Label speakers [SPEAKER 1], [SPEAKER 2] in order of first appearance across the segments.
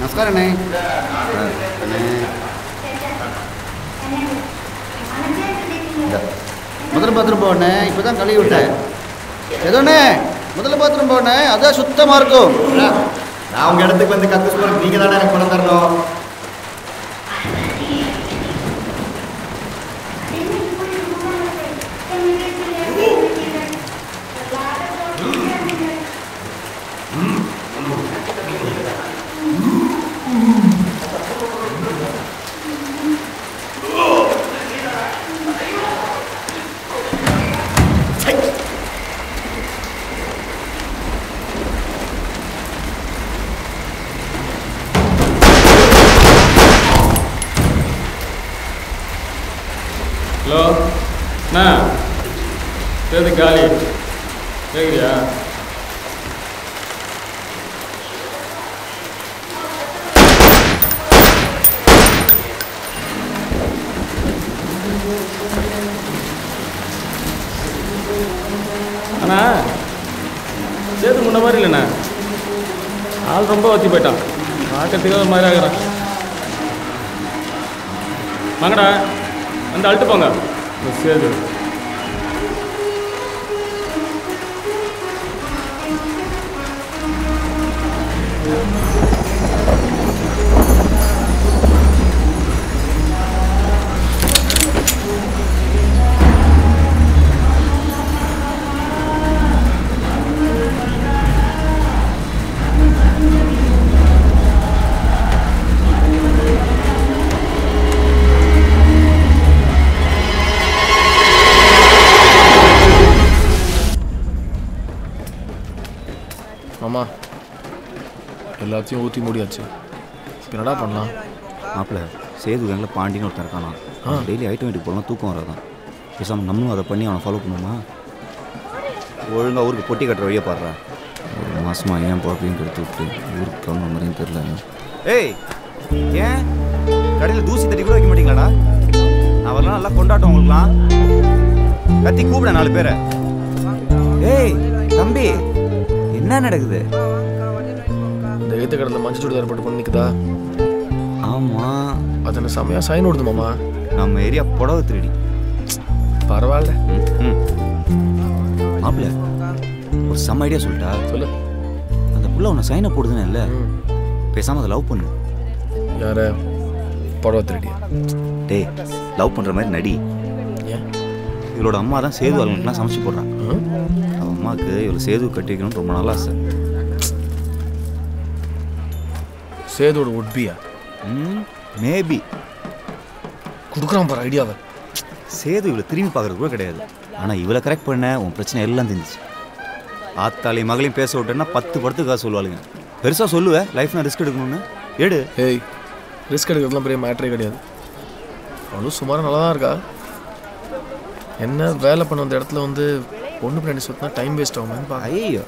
[SPEAKER 1] நமஸ்காரம் அண்ணே. முதல்ல பாத்ரூம் போனே, இப்போ தான் கழுவி விட்டேன். ஏதோண்ணே முதல்ல பாத்ரூம் போனே, அதான் சுத்தமாக இருக்கும்.
[SPEAKER 2] நான் உங்கள் இடத்துக்கு வந்து கற்று சொல்ல நீங்கள் தானே எனக்கு பணம் தரணும்.
[SPEAKER 3] ஹலோ அண்ணா, சேது காலி கேட்குறியா? அண்ணா சேது முன்ன மாதிரி இல்லைண்ணா, ஆள் ரொம்ப வச்சு போயிட்டான். பார்க்கறதுக்கு ஒரு மாதிரி ஆகுறான். வாங்கடா வந்து அழுட்டு போங்க. சேது
[SPEAKER 4] மாமா எல்லாத்தையும் ஊற்றி மூடியாச்சு. என்னடா பண்ணலாம்?
[SPEAKER 1] மாப்பிள்ள சேது கேங்கில் பாண்டின்னு ஒருத்தன் இருக்கானா, டெய்லி ஐட்டம் வீட்டுக்கு போகலாம், தூக்கம் வராதான். பேசாமல் நம்மளும் அதை பண்ணி அவனை ஃபாலோ பண்ணுமா? ஒழுங்காக ஊருக்கு பொட்டி கட்டுற வழியை பாடுறா. ஒரு மாதமாக ஏன் பொழப்பையும் கெடுத்து விட்டு ஊருக்கு கிளம்ப மாதிரியும் தெரில. ஏய், ஏன் கடையில் தூசி தட்டி கூட வைக்க மாட்டீங்களாடா? நான் வரலாம், நல்லா கொண்டாட்டம் உங்களுக்குலாம். கத்தி கூப்பிட 4 பேரை. ஏய் தம்பி, என்ன நடக்குது?
[SPEAKER 4] இந்த எழுத்து கடலில் மஞ்சள் சுடிதார் போட்டு பண்ணி நிற்குதா?
[SPEAKER 1] ஆமாம்,
[SPEAKER 4] அது என்ன செம்மையாக சைன் விடுது மாமா.
[SPEAKER 1] நம்ம ஏரியா புடவை திருடி.
[SPEAKER 4] பரவாயில்ல.
[SPEAKER 1] மாப்பிள்ள ஒரு செம்ம ஐடியா சொல்லிட்டா.
[SPEAKER 4] சொல்லு.
[SPEAKER 1] அந்த புள்ள உன்னை சைனை போடுதுன்னு இல்லை, பேசாமல் அதை லவ் பண்ணு.
[SPEAKER 4] யார? புடவை திருடியா?
[SPEAKER 1] டேய், லவ் பண்ணுற மாதிரி நடி.
[SPEAKER 4] ஏன்?
[SPEAKER 1] இவளோட அம்மா தான் சேது அவங்களுக்குலாம் சமைச்சு போடுறான். அவன் அம்மாவுக்கு இவளை சேது கட்டி வைக்கணும்னு ரொம்ப நாள் ஆசை.
[SPEAKER 4] சேதோட உட்பியா?
[SPEAKER 1] மேபி
[SPEAKER 4] கொடுக்குறான் பாரு ஐடியாவை.
[SPEAKER 1] சேது இவளை திரும்பி பார்க்கறது கூட கிடையாது. ஆனால் இவளை கரெக்ட் பண்ண உன் பிரச்சனை எல்லாம் தெரிஞ்சிச்சு. ஆத்தாலையும் மகளையும் பேச விட்டேன்னா 10 படத்துக்காக சொல்லுவாளுங்க. பெருசாக சொல்லுவேன் லைஃப்னா ரிஸ்க் எடுக்கணும்னு. எடு.
[SPEAKER 4] ஏய், ரிஸ்க் எடுக்கிறதுலாம் பெரிய மேட்ரே கிடையாது. அவளும் சுமாராக நல்லா தான் இருக்கா. என்ன வேலை பண்ண அந்த இடத்துல வந்து பொண்ணு பின்னாடி சுற்றினா டைம் வேஸ்ட் ஆகுமான்னு பார்க்க.
[SPEAKER 1] ஐயோ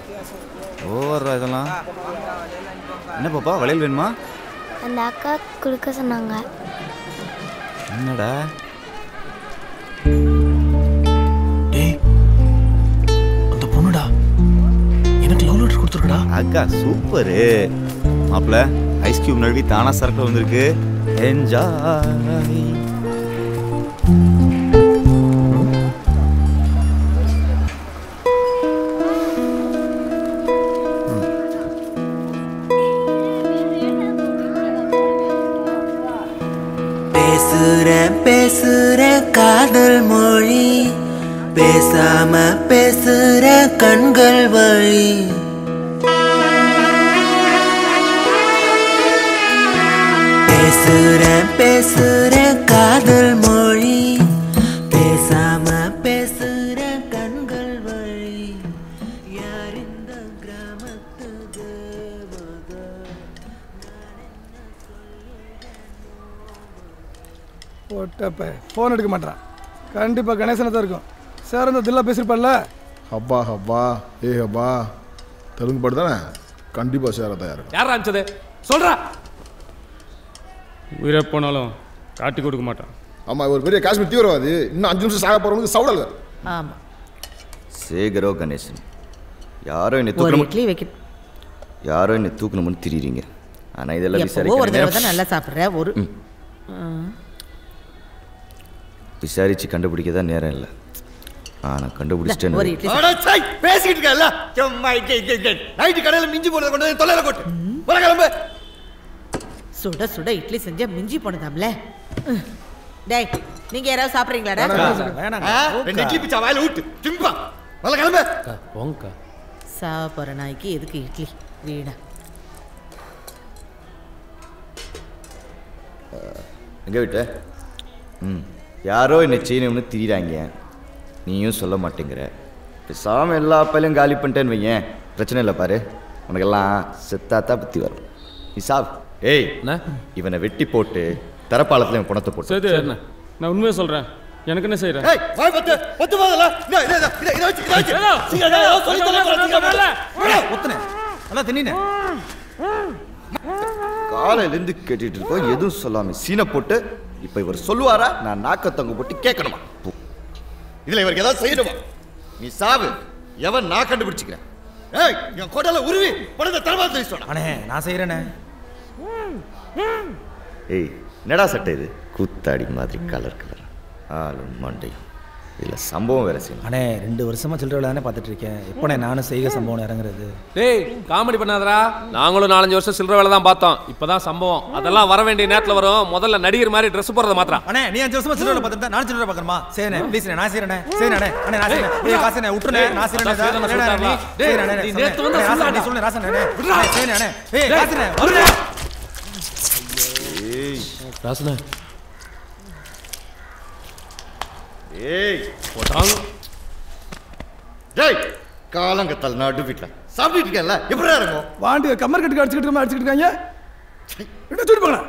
[SPEAKER 1] ஓவர்ரா இதெல்லாம். என்ன பாப்பா, வளையல் வேணுமா?
[SPEAKER 5] அந்த அக்கா கொடுக்க சொன்னாங்க.
[SPEAKER 1] என்னடா?
[SPEAKER 4] டேய், அந்த பொண்ணுடா எனக்கு லவ் லெட்டர் கொடுத்துருக்கடா.
[SPEAKER 1] அக்கா சூப்பரு. மாப்பிள்ள ஐஸ் கியூப் நழுவி தானா சரக்கு வந்திருக்கு. என்ஜாய்.
[SPEAKER 6] பேசுற காதல் மொழி, பேசாம பேசுற கண்கள் வழி. பேசுற காதல் மொழி, பேசாம பேசுற கண்கள் வழி. யார் இந்த கிராமத்து தேவதை?
[SPEAKER 7] போட்டப்ப ஃபோன் எடுக்க மாட்டான். கண்டிப்பாக கணேசனை தான் இருக்கும். சார் அந்த தில்லா பேசியிருப்பார்ல.
[SPEAKER 8] ஹப்பா ஹப்பா ஏ ஹப்பா தெலுங்கு பாட்டு தானே? கண்டிப்பாக சேர தயார்.
[SPEAKER 3] யார் ஆரம்பிச்சது சொல்கிறா. உயிரை போனாலும் காட்டி கொடுக்க மாட்டான்.
[SPEAKER 8] ஆமாம், ஒரு பெரிய காஷ்மீர் தீவிரவாதி. இன்னும் 5 நிமிஷம் சாக போகிறவங்க சவுடல.
[SPEAKER 9] ஆமாம்,
[SPEAKER 1] சேகரோ கணேசன் யாரோ என்னை தூக்கணும்னு திரியிறீங்க. ஆனால் இதெல்லாம்
[SPEAKER 9] ஒரு தடவை தான் நல்லா சாப்பிட்ற ஒரு
[SPEAKER 1] விசாரித்து கண்டுபிடிக்க தான் நேரம் இல்லை. நான் கண்டுபிடிச்சிட்டேன்.
[SPEAKER 2] பேசிக்கிட்டு இருக்கல நைட்டு கடையில் மிஞ்சி போனதை கொண்டு வந்து தொலைல கொட்டு. வர கிளம்பு.
[SPEAKER 9] சுட சுட இட்லி செஞ்சா மிஞ்சி போனதாம்ல. டேய் நீங்க யாராவது சாப்பிட்றீங்களாடா?
[SPEAKER 2] வேணாங்க. இட்லி பிச்சா வாயில ஊட்டு. திம்பா. வர கிளம்பு.
[SPEAKER 3] போங்கக்கா.
[SPEAKER 9] சாப்பிட்ற நாய்க்கு எதுக்கு இட்லி வீணா?
[SPEAKER 1] எங்கே விட்ட? யாரோ என்னை சீனம்னு திரிறாங்க, நீயும் சொல்ல மாட்டேங்கிற. பேசாமல் எல்லா அப்பையிலும் காலி பண்ணிட்டேன்னு வையேன், பிரச்சனை இல்லை. பாரு உனக்கெல்லாம் செத்தாத்தா பற்றி வரும். நீ சாப். ஏய் இவனை வெட்டி போட்டு தரப்பாலத்தில் இவன் பணத்தை போட்டு.
[SPEAKER 3] சரி அண்ணா, நான் உண்மையாக சொல்கிறேன். எனக்கு என்ன செய்கிறேன்?
[SPEAKER 1] காலையிலேருந்து கேட்டுட்டு இருக்கோம், எதுவும் சொல்லாம சீனை போட்டு. இப்போ இவர் சொல்லுவாரா? நான் நாக்க தொங்க போட்டு கேட்கணுமா?
[SPEAKER 2] இதுல இவருக்கு ஏதாவது செய்யணுமா? நீ சாவு. எவன் நான் கண்டுபிடிச்சிக்கிறேன். ஏய் என் கொடல உருவி பணத்தை தரவாத்து சொன்னா.
[SPEAKER 10] அண்ணே நான் செய்கிறேனே.
[SPEAKER 1] ஏய் என்னடா சட்டை இது? கூத்தாடி மாதிரி கலர் கலர் ஆளும் மண்டையும். இதில் சம்பவம் வேறு செய்யணும்.
[SPEAKER 10] அண்ணே 2 வருஷமாக சில்லற வேலை தானே பார்த்துட்டு இருக்கேன். எப்போண்ணே நானும் செய்க சம்பவம் இறங்குறது?
[SPEAKER 3] டேய் காமெடி பண்ணாதடா. நாங்களும் 4-5 வருஷம் சில்லற வேலை தான் பார்த்தோம். இப்போதான் சம்பவம். அதெல்லாம் வர வேண்டிய நேரத்தில் வரும். முதல்ல நடிகர் மாதிரி ட்ரெஸ் போடுறத மாத்திரம்.
[SPEAKER 10] அண்ணே நீ 5 வருஷமா சில்லற வேலை பார்த்துட்டு நான் சில்லற பார்க்கணுமா? சரிண்ணே ப்ளீஸ் நான் செய்கிறேன். சரிண்ணே அண்ணே நான் செய்கிறேன். காசுண்ணே விட்டுருண்ணே. நான் செய்கிறேன். நீ நேற்று வந்து சொல்லுண்ணே ராசண்ணே. சரிண்ணே அண்ணே. ஏய் ராசண்ணே வருண்ணே.
[SPEAKER 1] ஏய்
[SPEAKER 3] ராசண்ணே.
[SPEAKER 1] ஏய்
[SPEAKER 2] போட்டாங்க. டேய் காலங்கத்தல் நடு வீட்டில் சாப்பிட்டு இருக்கேன்ல, எப்படி இருக்கும்?
[SPEAKER 7] வாண்டி கம்மர் கட்டுக்கு அடிச்சுக்கிட்டு இருக்காங்க. என்ன சொல்லி போகலாம்?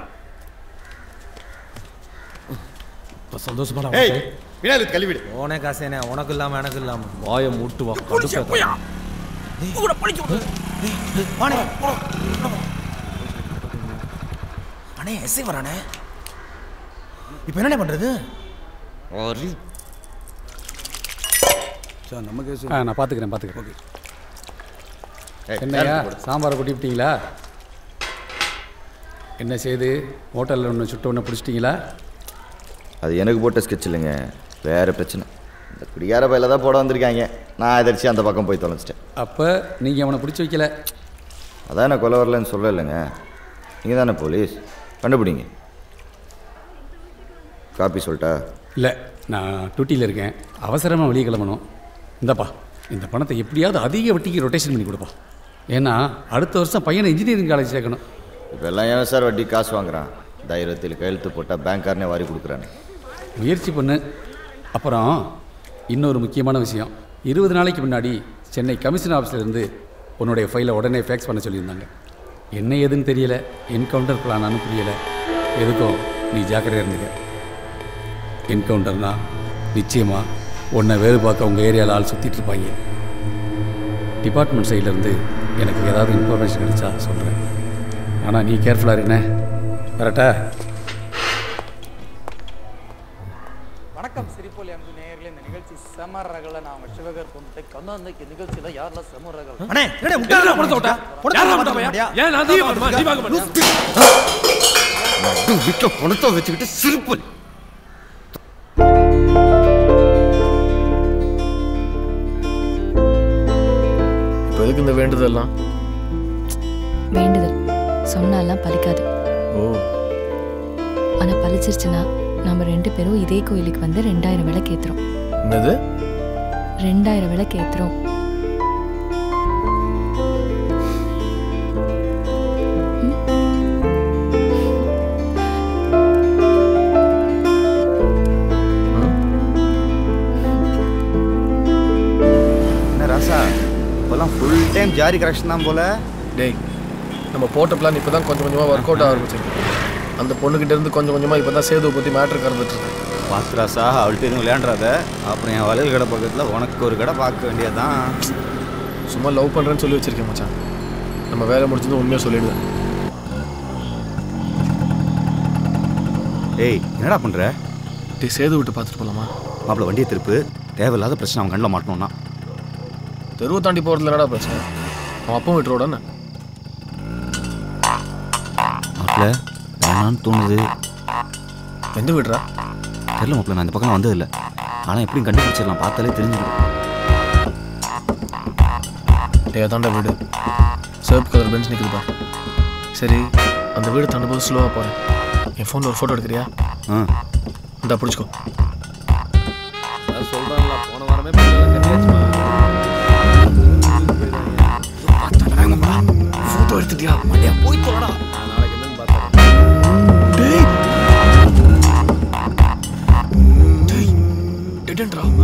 [SPEAKER 3] இப்போ சந்தோஷமா
[SPEAKER 2] ஏய் பின்னாடி கழுவிடு.
[SPEAKER 10] ஓனே காசேண்ணே, உனக்கு இல்லாமல் எனக்கு இல்லாமல்
[SPEAKER 3] வாயை மூட்டு வா.
[SPEAKER 10] அண்ணே எஸ்ஐ வரானே. இப்போ என்னண்ணே பண்ணுறது?
[SPEAKER 11] நம்ம கேஸ் நான் பார்த்துக்கிறேன். ஓகே. என்னையா சாம்பாரை கொட்டி விட்டீங்களா? என்ன செய்து ஹோட்டலில் ஒன்று சுட்ட ஒன்று பிடிச்சிட்டிங்களா?
[SPEAKER 1] அது எனக்கு போட்ட ஸ்கெட்ச் இல்லைங்க, வேறு பிரச்சனை. இந்த குடியார பையில தான் போட வந்திருக்காங்க. நான் எதிர்த்து அந்த பக்கம் போய் தொலைச்சிட்டேன்.
[SPEAKER 11] அப்போ நீங்கள் அவனை பிடிச்சி வைக்கல?
[SPEAKER 1] அதான் நான் கொலை வரலன்னு சொல்ல இல்லைங்க. நீங்கள் தானே போலீஸ், கண்டுபிடிங்க. காப்பி சொல்லிட்டா?
[SPEAKER 11] இல்லை, நான் டியூட்டியில் இருக்கேன், அவசரமாக வெளியே கிளம்பணும். இந்தப்பா இந்த பணத்தை எப்படியாவது அதிக வட்டிக்கு ரொட்டேஷன் பண்ணி கொடுப்பா. ஏன்னா அடுத்த வருஷம் பையனை இன்ஜினியரிங் காலேஜ் சேர்க்கணும்.
[SPEAKER 1] இப்போ எல்லாம் ஏன் சார் வட்டி காசு வாங்குறான்? தைரியத்தில் கையெழுத்து போட்டால் பேங்க்காரனே வாரி கொடுக்குறானே.
[SPEAKER 11] முயற்சி பண்ணு. அப்புறம் இன்னொரு முக்கியமான விஷயம், 20 நாளைக்கு முன்னாடி சென்னை கமிஷன் ஆஃபீஸ்லேருந்து உன்னுடைய ஃபைலை உடனே ஃபேக்ஸ் பண்ண சொல்லியிருந்தாங்க. என்ன ஏதுன்னு தெரியலை, என்கவுண்டர் பிளானானு புரியலை. எதுக்கும் நீ ஜாக்கிரதையாக இருந்துக்க. என்கவுண்டர்னா நிச்சயமாக உன்னை வேறு பார்க்க உங்கள் ஏரியாவில் ஆள் சுற்றிட்டு இருப்பாங்க. டிபார்ட்மெண்ட் சைட்லேருந்து எனக்கு ஏதாவது இன்ஃபர்மேஷன் கிடைச்சா சொல்கிறேன். ஆனால் நீ கேர்ஃபுல்லாக இருண்ணே. கரெக்டா?
[SPEAKER 12] வணக்கம் சிரிப்பொலி அன்பு நேயர்களே. இந்த நிகழ்ச்சி செமரகல. நான் உங்க சிவகர் பொண்ணு கண்ணாந்தைக்கு நிகழ்ச்சியில் யாரெல்லாம் செமரகல்?
[SPEAKER 10] அண்ணே என்னடா முட்டாளா போடுறத விட்டா?
[SPEAKER 3] ஏன் நான் தீ பண்ணுமா? தீ வாங்க மாட்டேன்.
[SPEAKER 2] வீட்டில் பணத்தை வச்சுக்கிட்டு சிரிப்பொலி.
[SPEAKER 4] இப்போ எதுக்கு இந்த வேண்டுதல்லாம்?
[SPEAKER 13] வேண்டுதல் சொன்னாலாம் பலிக்காது.
[SPEAKER 4] ஓ,
[SPEAKER 13] ஆனால் பலிச்சிருச்சுன்னா நம்ம 2 பேரும் இதே கோயிலுக்கு வந்து 2000 விளக்கு ஏற்றுறோம்.
[SPEAKER 4] என்னது?
[SPEAKER 13] 2000 விளக்கு ஏற்றுறோம்.
[SPEAKER 1] என்ன ராசா, இப்போல்லாம் ஃபுல் டைம் ஜாரி கரெக்ஷன் தான் போல.
[SPEAKER 4] டேய் நம்ம போட்ட பிளான் இப்போ தான் கொஞ்சம் கொஞ்சமாக ஒர்க் அவுட் ஆரம்பிச்சிருக்கு. அந்த பொண்ணுக்கிட்ட இருந்து கொஞ்சம் கொஞ்சமாக இப்போ தான் சேதுவை பற்றி மேட்ரு கறந்துட்டுருக்கு.
[SPEAKER 1] பார்த்து ராசா, அவள்கிட்ட எதுவும் விளையாடுறாத. அப்புறம் என் வளையல் கடை பக்கத்தில் உனக்கு ஒரு கடை பார்க்க வேண்டியதான்.
[SPEAKER 4] சும்மா லவ் பண்ணுறேன்னு சொல்லி வச்சுருக்கேன் மச்சான். நம்ம வேலை முடிச்சது உண்மையாக சொல்லிடுவேன்.
[SPEAKER 1] ஏய் என்னடா பண்ணுற?
[SPEAKER 4] டே சேது விட்டு பார்த்துட்டு போகலாமா?
[SPEAKER 1] மாப்பிள்ள வண்டியை திருப்பு. தேவையில்லாத பிரச்சனை அவன் கண்ணில் மாட்டணும்னா.
[SPEAKER 4] தெருவை தாண்டி போகிறதுல என்னடா பிரச்சனை? அவன் அப்பவும் விட்டுருவோடானே.
[SPEAKER 1] இல்லை வேணான்னு தோணுது.
[SPEAKER 4] எந்த வீடுறா?
[SPEAKER 1] தெரியல மாப்பிள்ள, நான் இந்த பக்கம் வந்ததில்லை. ஆனால் எப்படியும் கண்டுபிடிச்சிடலாம், பார்த்தாலே தெரிஞ்சுக்கணும்.
[SPEAKER 4] அதான்டா வீடு. சிவப்பு கலர் பெஞ்ச் நிற்குதுப்பா. சரி, அந்த வீடு தாண்டும்போது ஸ்லோவாக போகிறேன். என் ஃபோனில் ஒரு ஃபோட்டோ எடுக்கிறியா? இந்தா பிடிச்சிக்கோ.
[SPEAKER 3] சொல்கிறாங்களா போன வாரமே கட்டியாச்சுமா.
[SPEAKER 4] ஃபோட்டோ எடுத்துட்டியா? மண்டியா போய் சொல்லடா.
[SPEAKER 3] நான் நாளைக்கு என்னன்னு பார்த்தேன்.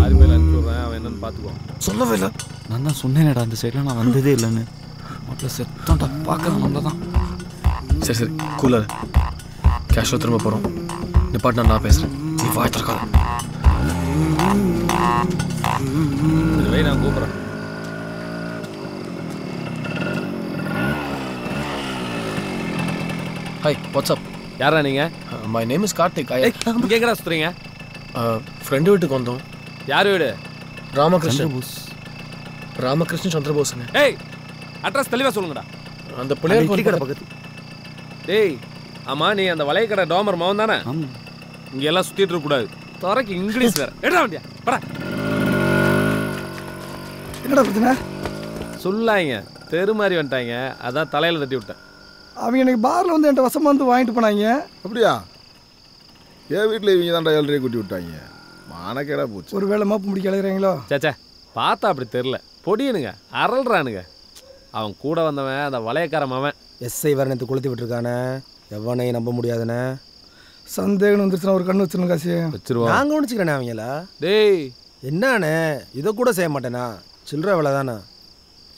[SPEAKER 3] ஆறு பேர் அனுப்பிச்சு விட்றேன், அவன் என்னன்னு பார்த்துக்குவான்.
[SPEAKER 4] சொல்லவே இல்லை.
[SPEAKER 1] நான் தான் சொன்னேனேடா அந்த சைடில் நான் வந்ததே இல்லைன்னு. மாப்பிள்ள செத்தோண்டா, பார்க்கலாம் நம்ம தான்.
[SPEAKER 4] சரி சரி கூலர். கேஷுவல் திரும்ப போகிறோம். நிப்பாட்டினா நான் பேசுகிறேன், நீ வாய் திறக்காத.
[SPEAKER 3] வை, நான் கூப்பிட்றேன்.
[SPEAKER 4] Hi, WhatsApp.
[SPEAKER 3] யாரா நீங்கள்?
[SPEAKER 4] My name is Karthik.
[SPEAKER 3] இங்கே எங்கடா சுற்றுறீங்க?
[SPEAKER 4] ஃப்ரெண்டு வீட்டுக்கு வந்தோம்.
[SPEAKER 3] யார் வீடு?
[SPEAKER 4] ராமகிருஷ்ணன் ராமகிருஷ்ணன் சந்திரபோஸுங்க.
[SPEAKER 3] ஏய், அட்ரஸ் தெளிவாக சொல்லுங்கடா.
[SPEAKER 4] அந்த பிள்ளையார்
[SPEAKER 3] கடை பக்கத்து. டேய், ஆமாம், நீ அந்த வளைய கடை டோமர் மவன் தானே? இங்கே எல்லாம் சுற்றிட்டு இருக்கக்கூடாது. துறைக்கு இங்கிலீஷ் வேறு. எடுடா வண்டியா, படா.
[SPEAKER 7] என்னடா பிரச்சனை?
[SPEAKER 3] சொல்லாங்க, தெரு மாதிரி வந்துட்டாங்க, அதான் தலையில் தட்டி விட்டேன்.
[SPEAKER 7] அவங்க எனக்கு பாரில் வந்து என்கிட்ட வசமாக வந்து வாங்கிட்டு போனாங்க.
[SPEAKER 8] அப்படியா? என் வீட்டில் இவங்க தான்டா 7:30 கூட்டி விட்டாங்க. மானக்கேடா போச்சு.
[SPEAKER 7] ஒரு வேளை மாப்பு முடிக்க அழைகிறாங்களோ?
[SPEAKER 3] சேச்சா, பார்த்தா அப்படி தெரில. பொடியனுங்க அரல்றானுங்க. அவன் கூட வந்தவன் அந்த வளையக்காரன் அவன்.
[SPEAKER 14] எஸ்ஐ வரணத்தை கொளுத்தி விட்டுருக்கானே, எவனையும் நம்ப முடியாதுண்ணே.
[SPEAKER 7] சந்தேகம் வந்துருச்சுன்னா ஒரு கண்ணு வச்சிருங்க காசு
[SPEAKER 3] வச்சிருவான்.
[SPEAKER 14] நான் கவனிச்சுக்கிறேண்ணே அவங்களா.
[SPEAKER 3] டேய்
[SPEAKER 14] என்னண்ணே, இதை கூட செய்ய மாட்டேனா? சில்லற வேலை தானே.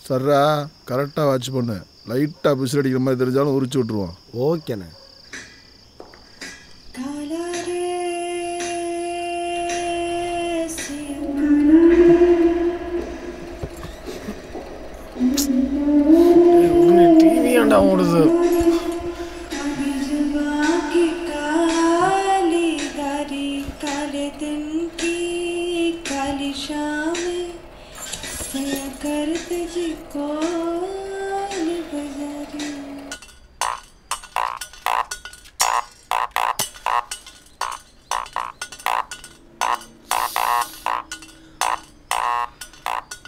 [SPEAKER 8] சர்ரா, கரெக்டாக வாட்ச் பண்ணு. லைட்டாக பிசில் அடிக்கிற மாதிரி தெரிஞ்சாலும் உரிச்சு விட்ருவான்.
[SPEAKER 14] ஓகேண்ணே.
[SPEAKER 4] டிவி ஏன்டா ஓடுது?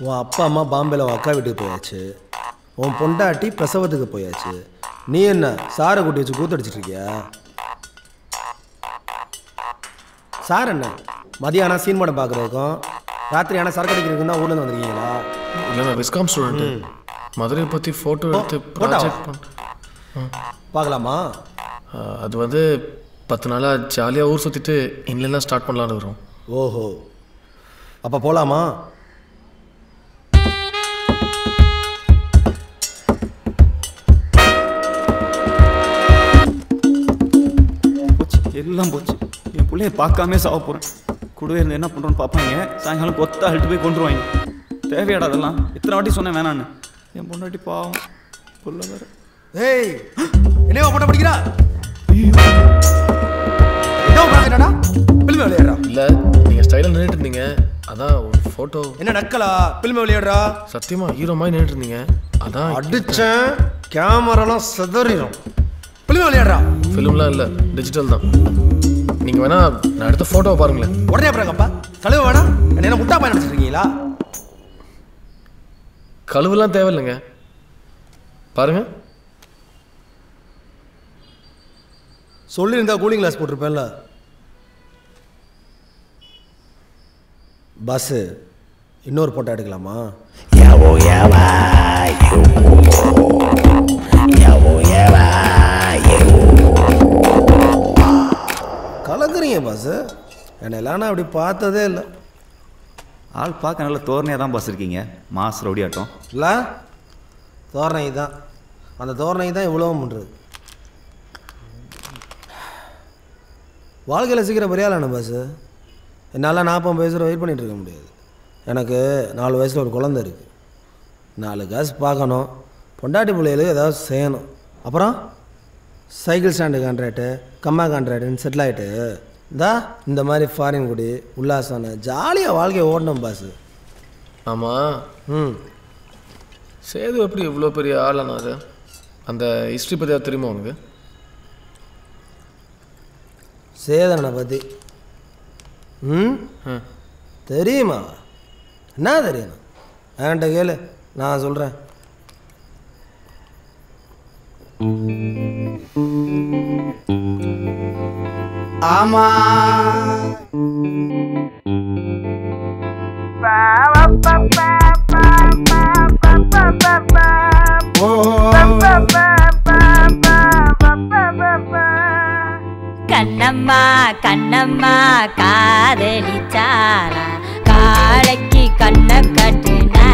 [SPEAKER 14] உன் அப்பா அம்மா பாம்பேல உன் அக்கா வீட்டுக்கு போயாச்சு. உன் பொண்டாட்டி பிரசவத்துக்கு போயாச்சு. நீ என்ன சாரை கூட்டி வச்சு கூத்தடிச்சிட்டு இருக்கியா? சார் என்ன மதியானம் சீன் படம் பார்க்குறதுக்கும் ராத்திரி ஆனால் சரக்கு அடிக்கிறதுக்கும் தான் ஊர்லேருந்து வந்துருக்கீங்களா?
[SPEAKER 4] இல்லை, நான் விஸ்காம் ஸ்டூடெண்ட்டு. மதுரையை பற்றி ஃபோட்டோ எடுத்து ப்ராஜெக்ட்
[SPEAKER 14] பார்க்கலாமா?
[SPEAKER 4] அது வந்து 10 நாளாக ஜாலியாக ஊர் சுற்றிட்டு இன்னிலாம் ஸ்டார்ட் பண்ணலான்னு வரும்.
[SPEAKER 14] ஓஹோ, அப்போ போகலாமா?
[SPEAKER 1] எல்லாம் போச்சு. என் பிள்ளைய பார்க்காமே சாவ போகிறேன். கூடவே இருந்து என்ன பண்ணுறோன்னு பார்ப்பாங்க. சாயங்காலம் கொத்த அழுட்டு போய் கொண்டுருவாங்க. தேவையாடா அதெல்லாம்? இத்தனை வாட்டி சொன்னேன் வேணான்னு. என் பொண்டாட்டி பாவம் புள்ள வேற.
[SPEAKER 14] ஏய், என்னையோ போட்ட படிக்கிறா? என்ன பார்த்துட்டாடா? பில்மே விளையாடுறா?
[SPEAKER 4] இல்லை, நீங்கள் ஸ்டைலாக நின்றுட்டு இருந்தீங்க, அதான் ஒரு ஃபோட்டோ.
[SPEAKER 14] என்ன நக்கலா? பில்மே விளையாடுறா?
[SPEAKER 4] சத்தியமாக ஹீரோ மாதிரி நின்றுட்டு இருந்தீங்க, அதான்
[SPEAKER 14] அடித்தேன். கேமராலாம் செதறிடும். பில்மே விளையாடுறா?
[SPEAKER 4] ஃபிலிம்லாம் இல்லை, டிஜிட்டல் தான். நீங்கள் வேணா நான் எடுத்த ஃபோட்டோவை பாருங்களேன்.
[SPEAKER 14] உடனே அப்புறங்கப்பா கழுவ வேணாம். என்ன முட்டா பாய் நினச்சிருக்கீங்களா?
[SPEAKER 4] கழுவுலாம் தேவையில்லைங்க, பாருங்க.
[SPEAKER 14] சொல்லியிருந்தா கூலிங் கிளாஸ் போட்டிருப்பேன்ல. பஸ்ஸு இன்னொரு போட்டோ எடுக்கலாமா? கலக்குறீங்க பாஸ். என்னெல்லாம் நான் அப்படி பார்த்ததே இல்லை.
[SPEAKER 1] ஆள் பார்க்க நல்ல தோரணையாக தான் பாஸ் இருக்கீங்க. மாஸ் ரவுடியாட்டம்
[SPEAKER 14] இல்லை, தோரணை தான். அந்த தோரணை தான் இவ்வளவும் பண்ணுறது. வாழ்க்கையில் சீக்கிரம் பெரியாளான பாஸ். என்னால் 40 வயசில் வெயிட் பண்ணிகிட்டு இருக்க முடியாது. எனக்கு 4 வயசில் ஒரு குழந்தை இருக்குது. 4 காசு பார்க்கணும். பொண்டாட்டி பிள்ளைகளுக்கு ஏதாவது செய்யணும். அப்புறம் சைக்கிள் ஸ்டாண்டு கான்ட்ராக்டு, கம்மா கான்ட்ராக்டுன்னு செட்டில் ஆகிட்டு இந்த மாதிரி ஃபாரின் குடி உல்லாசான ஜாலியாக வாழ்க்கையை ஓடணும் பாஸ்.
[SPEAKER 4] ஆமாம். சேது எப்படி இவ்வளோ பெரிய ஆளானாரு? அந்த ஹிஸ்ட்ரி பற்றி தெரியுமா உனக்கு?
[SPEAKER 14] சேதனை பற்றி. தெரியுமா? என்ன தெரியணும்? என்கிட்ட கேளு, நான் சொல்கிறேன்.
[SPEAKER 6] ஆமா
[SPEAKER 15] கண்ணம்மா கண்ணம்மா காதலிச்சாரா காளைக்கு கண்ண கட்டுனா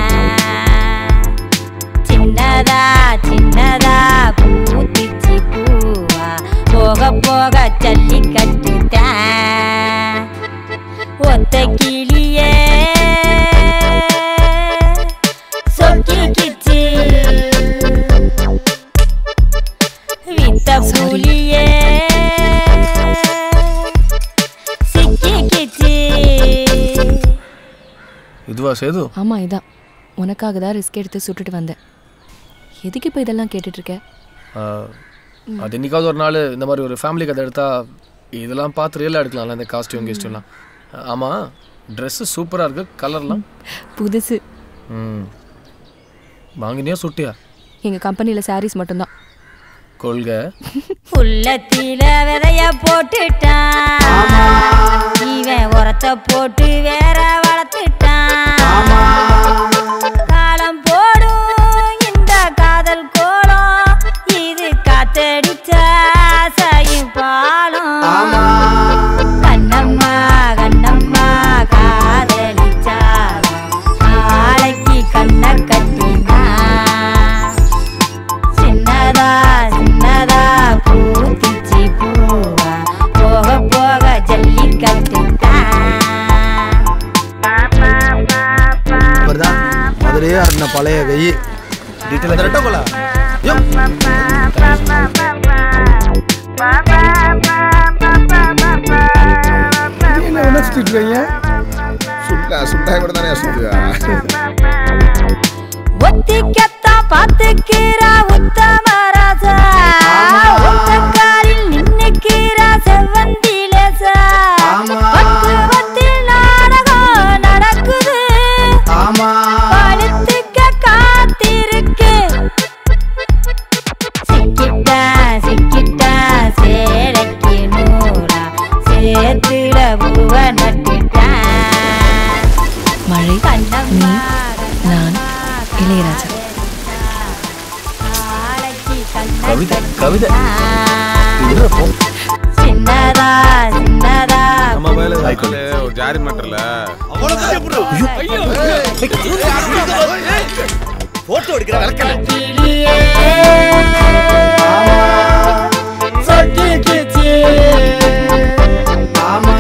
[SPEAKER 15] சின்னதா சின்னதா பூத்திச்சு பூவா போக போக ஜல்லி கட்டுதான் ஒத்த கிளியே சொக்கிக்கிச்சு வித்த புலியே
[SPEAKER 4] இதுவா சேது?
[SPEAKER 13] ஆமா இதான். உனக்காக தான் ரிஸ்க் எடுத்து சுட்டுட்டு வந்தேன். எதுக்கு இப்போ இதெல்லாம் கேட்டுட்டு இருக்க?
[SPEAKER 4] அது என்னைக்காவது ஒரு நாள் இந்த மாதிரி ஒரு ஃபேமிலி கதை எடுத்தா இதெல்லாம் பார்த்து ரியலாக எடுக்கலாம்ல, இந்த காஸ்டியூம் கெஸ்டியூம்லாம். ஆமாம், ட்ரெஸ்ஸு சூப்பராக இருக்கு, கலர்லாம்
[SPEAKER 13] புதுசு.
[SPEAKER 4] வாங்கினியா சுட்டியா?
[SPEAKER 13] எங்கள் கம்பெனியில் சாரீஸ் மட்டும்தான்.
[SPEAKER 4] கொள்கை
[SPEAKER 15] உள்ளத்தில விதைய போட்டுட்டான் இவன் உரத்த போட்டு வேற வளர்த்துட்டான் காலம் போடும் இந்த காதல் கோலம் இது காத்தடிச்ச சாயும் பாலம் கண்ணம்மா கண்ணம்மா காதலிச்சா நாளைக்கு கண்ண கட்டினா சின்னதா சின்னதா பூத்திச்சு பூவா போக போக ஜல்லி
[SPEAKER 14] மதுரையே அருண பழைய வெயி டீட்டெயில்
[SPEAKER 7] என்ன சுத்திட்டு இருக்கீங்க?
[SPEAKER 8] சுட்டாய் கூட தானே சுத்துவா.
[SPEAKER 15] ஒத்திக்கத்தான் பார்த்துக்கிறா உத்தமராஜா ஒத்தக்காரில் நின்னுக்கிறா செவ்வந்திலேசா பக்குவத்தில் நாடகம் நடக்குது பழுத்துக்க காத்திருக்கு சிக்கிட்டா சிக்கிட்டா சேலைக்கு நூலா சேத்துல பூவ நட்டுட்டா
[SPEAKER 13] மழை, நீ, நான், இளையராஜா.
[SPEAKER 4] கவிதை கவிதை
[SPEAKER 15] சின்னதா சின்னதா
[SPEAKER 3] நம்ம மேல ஒரு ஜாரி மேட்டர்ல
[SPEAKER 2] போட்டோ எடுக்கிற வழக்கம்
[SPEAKER 15] சொக்கிக்கிச்சு ஆமா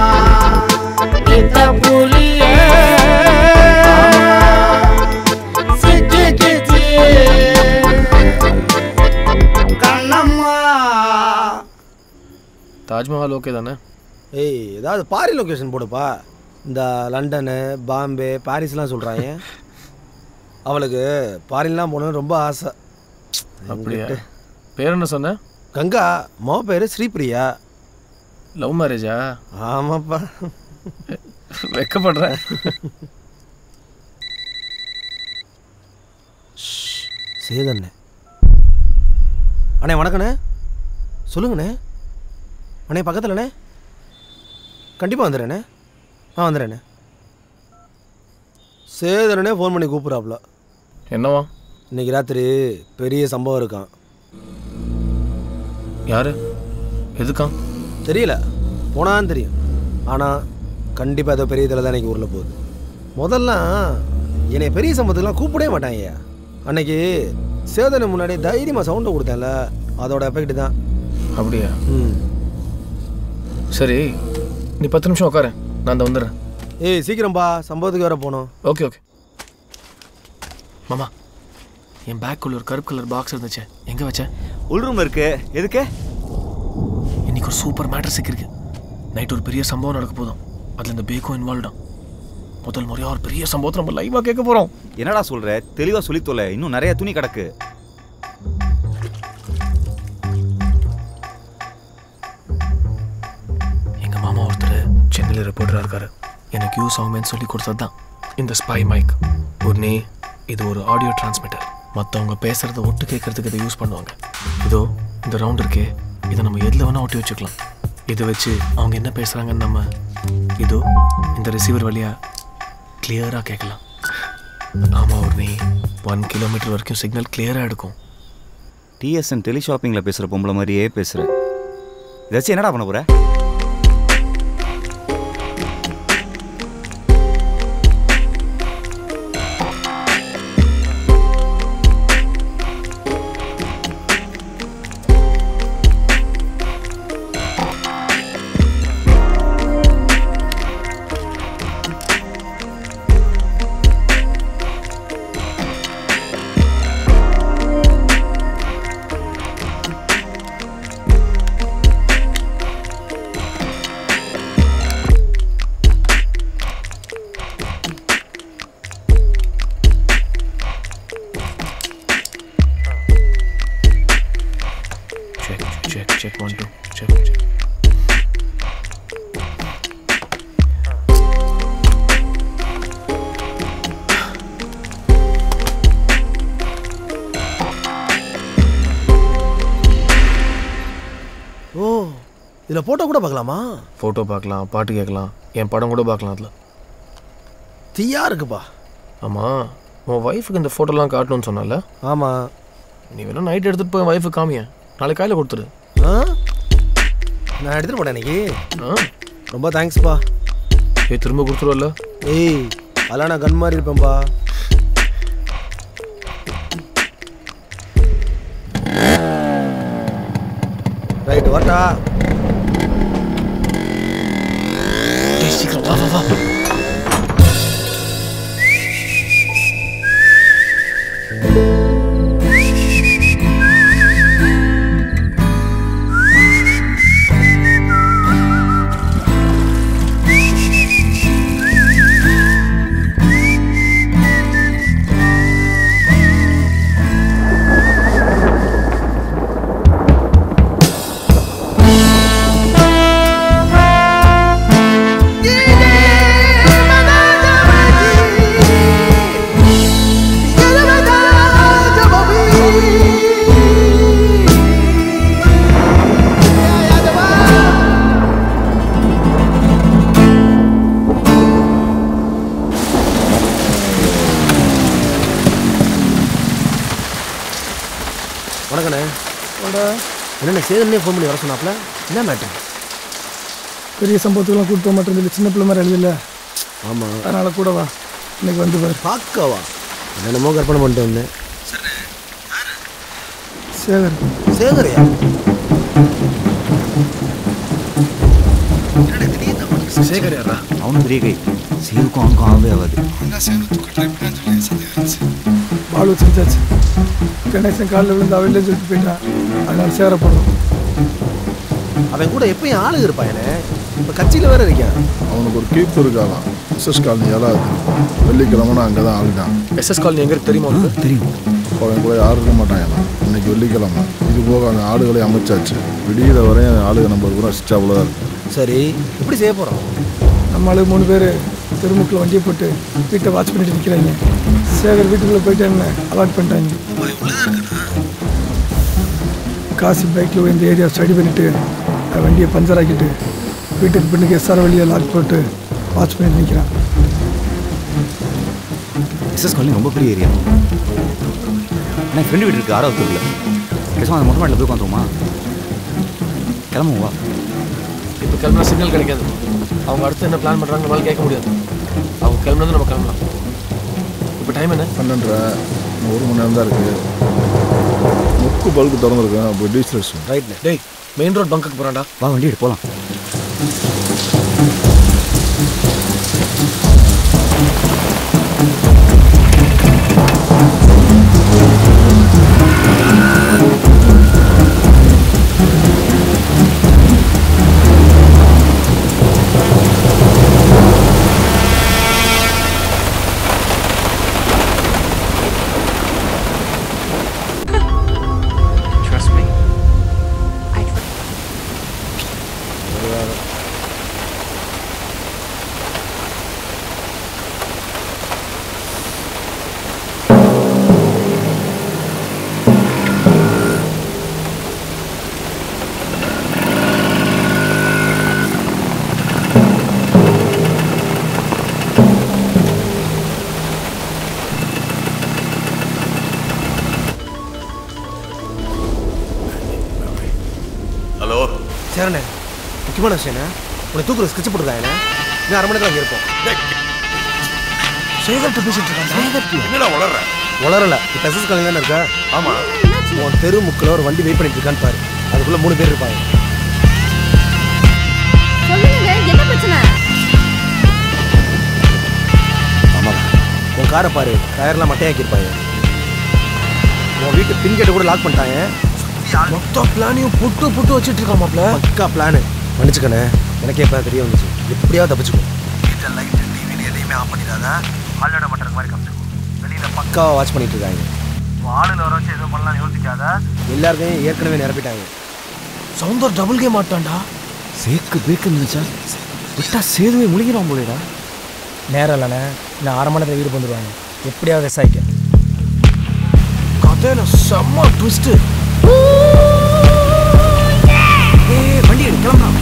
[SPEAKER 15] வித்த புலியே சிக்கிக்கிச்சு கண்ணம்மா.
[SPEAKER 4] தாஜ்மஹால் ஓகே தானே?
[SPEAKER 14] ஏய், ஏதாவது பாரி லொக்கேஷன் போடுப்பா. இந்த லண்டனு பாம்பே பாரிஸ்லாம் சொல்கிறாங்க. அவளுக்கு பாரின்லாம் போகணுன்னு ரொம்ப ஆசை.
[SPEAKER 4] அப்படியா? பேர் என்ன சொன்ன?
[SPEAKER 14] கங்கா. மோ பேர் ஸ்ரீபிரியா.
[SPEAKER 4] லவ் மேரேஜா?
[SPEAKER 14] ஆமாப்பா.
[SPEAKER 4] வெக்கப்படுறேன்.
[SPEAKER 14] சேதண்ணே. அண்ணே வணக்கண்ணே. சொல்லுங்கண்ணே. அண்ணே பக்கத்துலண்ணே. கண்டிப்பாக வந்துடுறேண்ணே. வந்துடுறேண்ணே. சேதனே ஃபோன் பண்ணி கூப்பிட்றாப்புல.
[SPEAKER 4] என்னவா?
[SPEAKER 14] இன்னைக்கு ராத்திரி பெரிய சம்பவம் இருக்கான்.
[SPEAKER 4] யாரு? எதுக்கான்
[SPEAKER 14] தெரியல, போனான்னு தெரியும். ஆனால் கண்டிப்பாக ஏதோ பெரிய இதில் தான் இன்றைக்கி ஊரில் போகுது. முதல்லாம் என்னை பெரிய சம்பவத்துக்குலாம் கூப்பிடவே மாட்டாங்க. அன்னைக்கு சேதனை முன்னாடி தைரியமாக சவுண்டை கொடுத்தேன்ல, அதோட எஃபெக்ட் தான்.
[SPEAKER 4] அப்படியா? சரி, நீ 10 நிமிஷம் உட்காரு, நான் அந்த வந்துடுறேன்.
[SPEAKER 14] ஏய் சீக்கிரம்பா, சம்பவத்துக்கு வேற போகணும்.
[SPEAKER 4] Okay okay. மாமா, என் பேக்குள்ள ஒரு கருப்பு கலர் பாக்ஸ் இருந்துச்சு, எங்கே வச்சேன்?
[SPEAKER 1] உள்ரூம் இருக்கு. எதுக்கு?
[SPEAKER 4] இன்னைக்கு ஒரு சூப்பர் மேட்டர் சிக்கிருக்கு. நைட் ஒரு பெரிய சம்பவம் நடக்க போதும். அதில் இந்த பேக்கும் இன்வால்வ்டான். முதல் முறையாக ஒரு பெரிய சம்பவத்தை நம்ம லைவாக கேட்க போகிறோம்.
[SPEAKER 1] என்னடா சொல்கிற? தெளிவாக சொல்லி தொலை. இன்னும் நிறைய துணி கிடக்கு.
[SPEAKER 4] மாமா ஒருத்தர் சென்னையில் ரிப்போர்ட்டராக இருக்காரு. எனக்கு யூஸ் ஆகுமேன்னு சொல்லி கொடுத்தது தான் இந்த ஸ்பை மைக். உடனே இது ஒரு ஆடியோ டிரான்ஸ்மிட்டர். மற்றவங்க பேசுகிறத ஒட்டு கேட்கறதுக்கு இதை யூஸ் பண்ணுவாங்க. இதோ இந்த ரவுண்ட் இருக்கே, இதை நம்ம எதில் வேணால் ஒட்டி வச்சுக்கலாம். இதை வச்சு அவங்க என்ன பேசுகிறாங்கன்னு நம்ம இதோ இந்த ரிசீவர் வழியாக கிளியராக கேட்கலாம். ஆமாம், உடனே 1 கிலோமீட்டர் வரைக்கும் சிக்னல் கிளியராக எடுக்கும்.
[SPEAKER 1] டிஎஸ்என் டெலி ஷாப்பிங்கில் பேசுகிற பொம்பளை மாதிரியே பேசுகிறேன். இதாச்சும் என்னடா பண்ண போகிற?
[SPEAKER 4] Check 1 2 check.
[SPEAKER 14] ஓ, இதில் ஃபோட்டோ கூட பார்க்கலாமா?
[SPEAKER 4] ஃபோட்டோ பார்க்கலாம், பாட்டு கேட்கலாம், என் படம் கூட பார்க்கலாம். அதில்
[SPEAKER 14] தீயா இருக்குப்பா.
[SPEAKER 4] ஆமாம், உன் ஒய்ஃபுக்கு இந்த ஃபோட்டோலாம் காட்டணும்னு சொன்னால?
[SPEAKER 14] ஆமாம்.
[SPEAKER 4] நீ வேணா நைட் எடுத்துகிட்டு போய் ஒய்ஃபுக்கு காமிய, நாளைக்கு காலையில் கொடுத்துரு.
[SPEAKER 14] நான் எடுத்துகிட்டு போட்டேன் இன்னைக்கு. ரொம்ப தேங்க்ஸ்ப்பா.
[SPEAKER 4] திரும்ப கொடுத்துருவல்ல?
[SPEAKER 14] ஏய், அதெல்லாம் நான் கன் மாதிரி இருப்பேன்ப்பா. ரைட், வாட்டா.
[SPEAKER 4] சீக்கிரம் வா வா வா.
[SPEAKER 14] வணக்கண்ணே. என்னண்ணே சேதனே ஃபோன் பண்ணி வர சொன்னாப்ல? என்ன மேட்ரு?
[SPEAKER 7] பெரிய சம்பவத்துக்கெல்லாம் கூப்பிட்டு மாட்டேன் சொல்லி சின்ன பிள்ளை மாதிரி எழுதில்ல.
[SPEAKER 14] ஆமாம்,
[SPEAKER 7] அதனால் கூட வா, இன்னைக்கு வந்து பாரு.
[SPEAKER 14] பார்க்கவா? என்னென்னமோ கற்பனை பண்ணிட்டு வந்தேன்.
[SPEAKER 7] சேகர்.
[SPEAKER 14] சேகரையா?
[SPEAKER 4] சேகர் யாரா?
[SPEAKER 1] அவனும் பெரிய கை. சேருக்கும் அவனுக்கும் ஆகவே ஆகாது.
[SPEAKER 7] பாலு செஞ்சாச்சு. கணேசன் காலில் விழுந்து அவள்லேயும் சொல்லிட்டு போயிட்டான். அதனால சேரப்படும்.
[SPEAKER 14] அவன் கூட எப்பயும் ஆளுங்க இருப்பாயனே. இப்போ கட்சியில் வேற இருக்கான்.
[SPEAKER 8] அவனுக்கு ஒரு கீப்பு இருக்காதான். எஸ்எஸ் காலனி ஏழாவது. வெள்ளிக்கிழமைனா அங்கே தான் ஆளுதான்.
[SPEAKER 4] எஸ்எஸ் காலனி எங்கே தெரியுமா?
[SPEAKER 1] தெரியும்.
[SPEAKER 8] அப்போ அவன் கூட யாரும் இருக்க மாட்டாங்கலாம். இன்னைக்கு வெள்ளிக்கிழமை. இது போக அந்த ஆளுகளை அமைச்சாச்சு. விடியிற வரையும் ஆளுக நம்ம கூட ஸ்டாப்பில் தான் இருக்கு.
[SPEAKER 14] சரி, எப்படி செய்ய போகிறோம்?
[SPEAKER 7] நம்மளுக்கு 3 பேர் தெருமுக்கில் வண்டியை போட்டு வீட்டை வாட்ச் பண்ணிட்டு நிற்கிறாங்க. சேகர் வீட்டுக்குள்ளே போயிட்டு என்ன அலாட் பண்ணிட்டாங்க. காசி பைக்கில் இந்த ஏரியா ஸ்டடி பண்ணிவிட்டு வண்டியை பஞ்சர் ஆக்கிட்டு வீட்டுக்கு பின்னுக்கு எஸ்ஆர் வழியை லாக் போட்டு வாட்ச் பண்ணிட்டு நிற்கிறான்.
[SPEAKER 1] எஸ்எஸ் காலனி ரொம்ப பெரிய ஏரியா. ஆனால் ஃப்ரெண்டு வீட்டு இருக்குது 6வது தெருவில். பேசாமல் அந்த மொட்டை மாடியில் போய் உட்காந்துருமா? கிளம்புவா.
[SPEAKER 4] இப்போ கிளம்புனா சிக்னல் கிடைக்காது. அவங்க அடுத்து என்ன பிளான் பண்ணுறாங்க நம்மளால கேட்க முடியாது. அவங்க கிளம்புனது நம்ம கிளம்பலாம். இப்போ டைம் என்ன?
[SPEAKER 8] 12:30. 1 மணி நேரம் தான் இருக்குது. முக்கு பல்க்கு திறந்துருக்கேன். அப்போ டீசல்
[SPEAKER 14] ரைட்.
[SPEAKER 4] டேய், மெயின் ரோட் பங்குக்கு போகிறான்டா.
[SPEAKER 1] வா, வண்டி எடுத்து போகலாம்.
[SPEAKER 14] சேரண்ணே முக்கியமான விஷயண்ணே உன்னை தூக்குற ஸ்கெட்ச் போட்டுருக்காங்கண்ணே இன்னும் 1/2 மணி நேரம் அங்கே இருப்போம். சேகர்கிட்ட பேசிட்டு இருக்காங்க.
[SPEAKER 2] என்னடா வளர்ற?
[SPEAKER 14] வளரல இப்போ எஸ்எஸ் காலேஜ் தானே இருக்கா?
[SPEAKER 2] ஆமா.
[SPEAKER 14] உன் தெரு முக்கில் ஒரு வண்டி வெயிட் பண்ணிட்டு இருக்கான்னு பாரு. அதுக்குள்ள 3 பேர் இருப்பாங்க.
[SPEAKER 16] என்ன பிரச்சனை?
[SPEAKER 14] ஆமா உன் காரை பாரு, டயர்லாம் மட்டையாக்கியிருப்பாங்க. உன் வீட்டு பின்கேட்டை கூட லாக் பண்ணிட்டாங்க. மொத்த பிளானையும் புட்டு வச்சுட்டு இருக்காமாப்ல. பக்கா பிளானு. மன்னிச்சுக்கண்ணே, எனக்கே இப்போ தெரிய வந்துச்சு. எப்படியாவது தப்பிச்சுக்கோ. வீட்டில் லைட்டு டிவின்னு எதையுமே ஆஃப் பண்ணிடாத. ஆளோட மட்டுற மாதிரி காமிச்சிருக்கோம். வெளியில் பக்காவாக வாட்ச் பண்ணிட்டு இருக்காங்க. ஆளுல வர வச்சு எதுவும் பண்ணலாம் யோசிக்காத. எல்லாருக்கையும் ஏற்கனவே நிரப்பிட்டாங்க. சவுந்தர் டபுள் கேம் ஆட்டான்டா.
[SPEAKER 1] சேக்கு பேக்குன்னு நினச்சா விட்டா சேதுவே முழுங்கிடும் போலேடா.
[SPEAKER 10] நேரம் இல்லைண்ணே, இன்னும் 1/2 மணி நேரத்தில் வீடு வந்துடுவாங்க. எப்படியாவது விசாரிக்க.
[SPEAKER 14] கதையில செம்ம ட்விஸ்ட்டு. வண்டி எடு கிளம்பலாம்.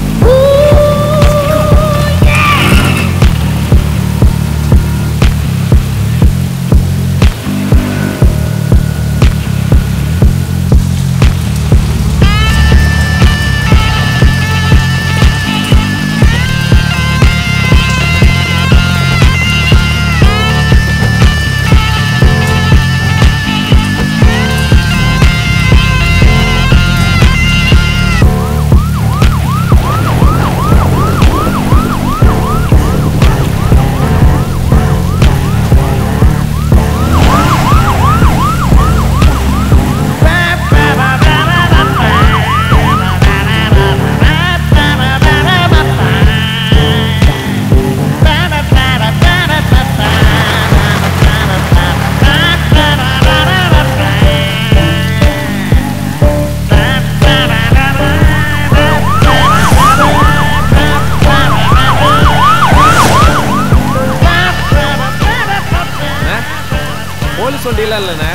[SPEAKER 3] வண்டியெல்லாம் இல்லைண்ணே,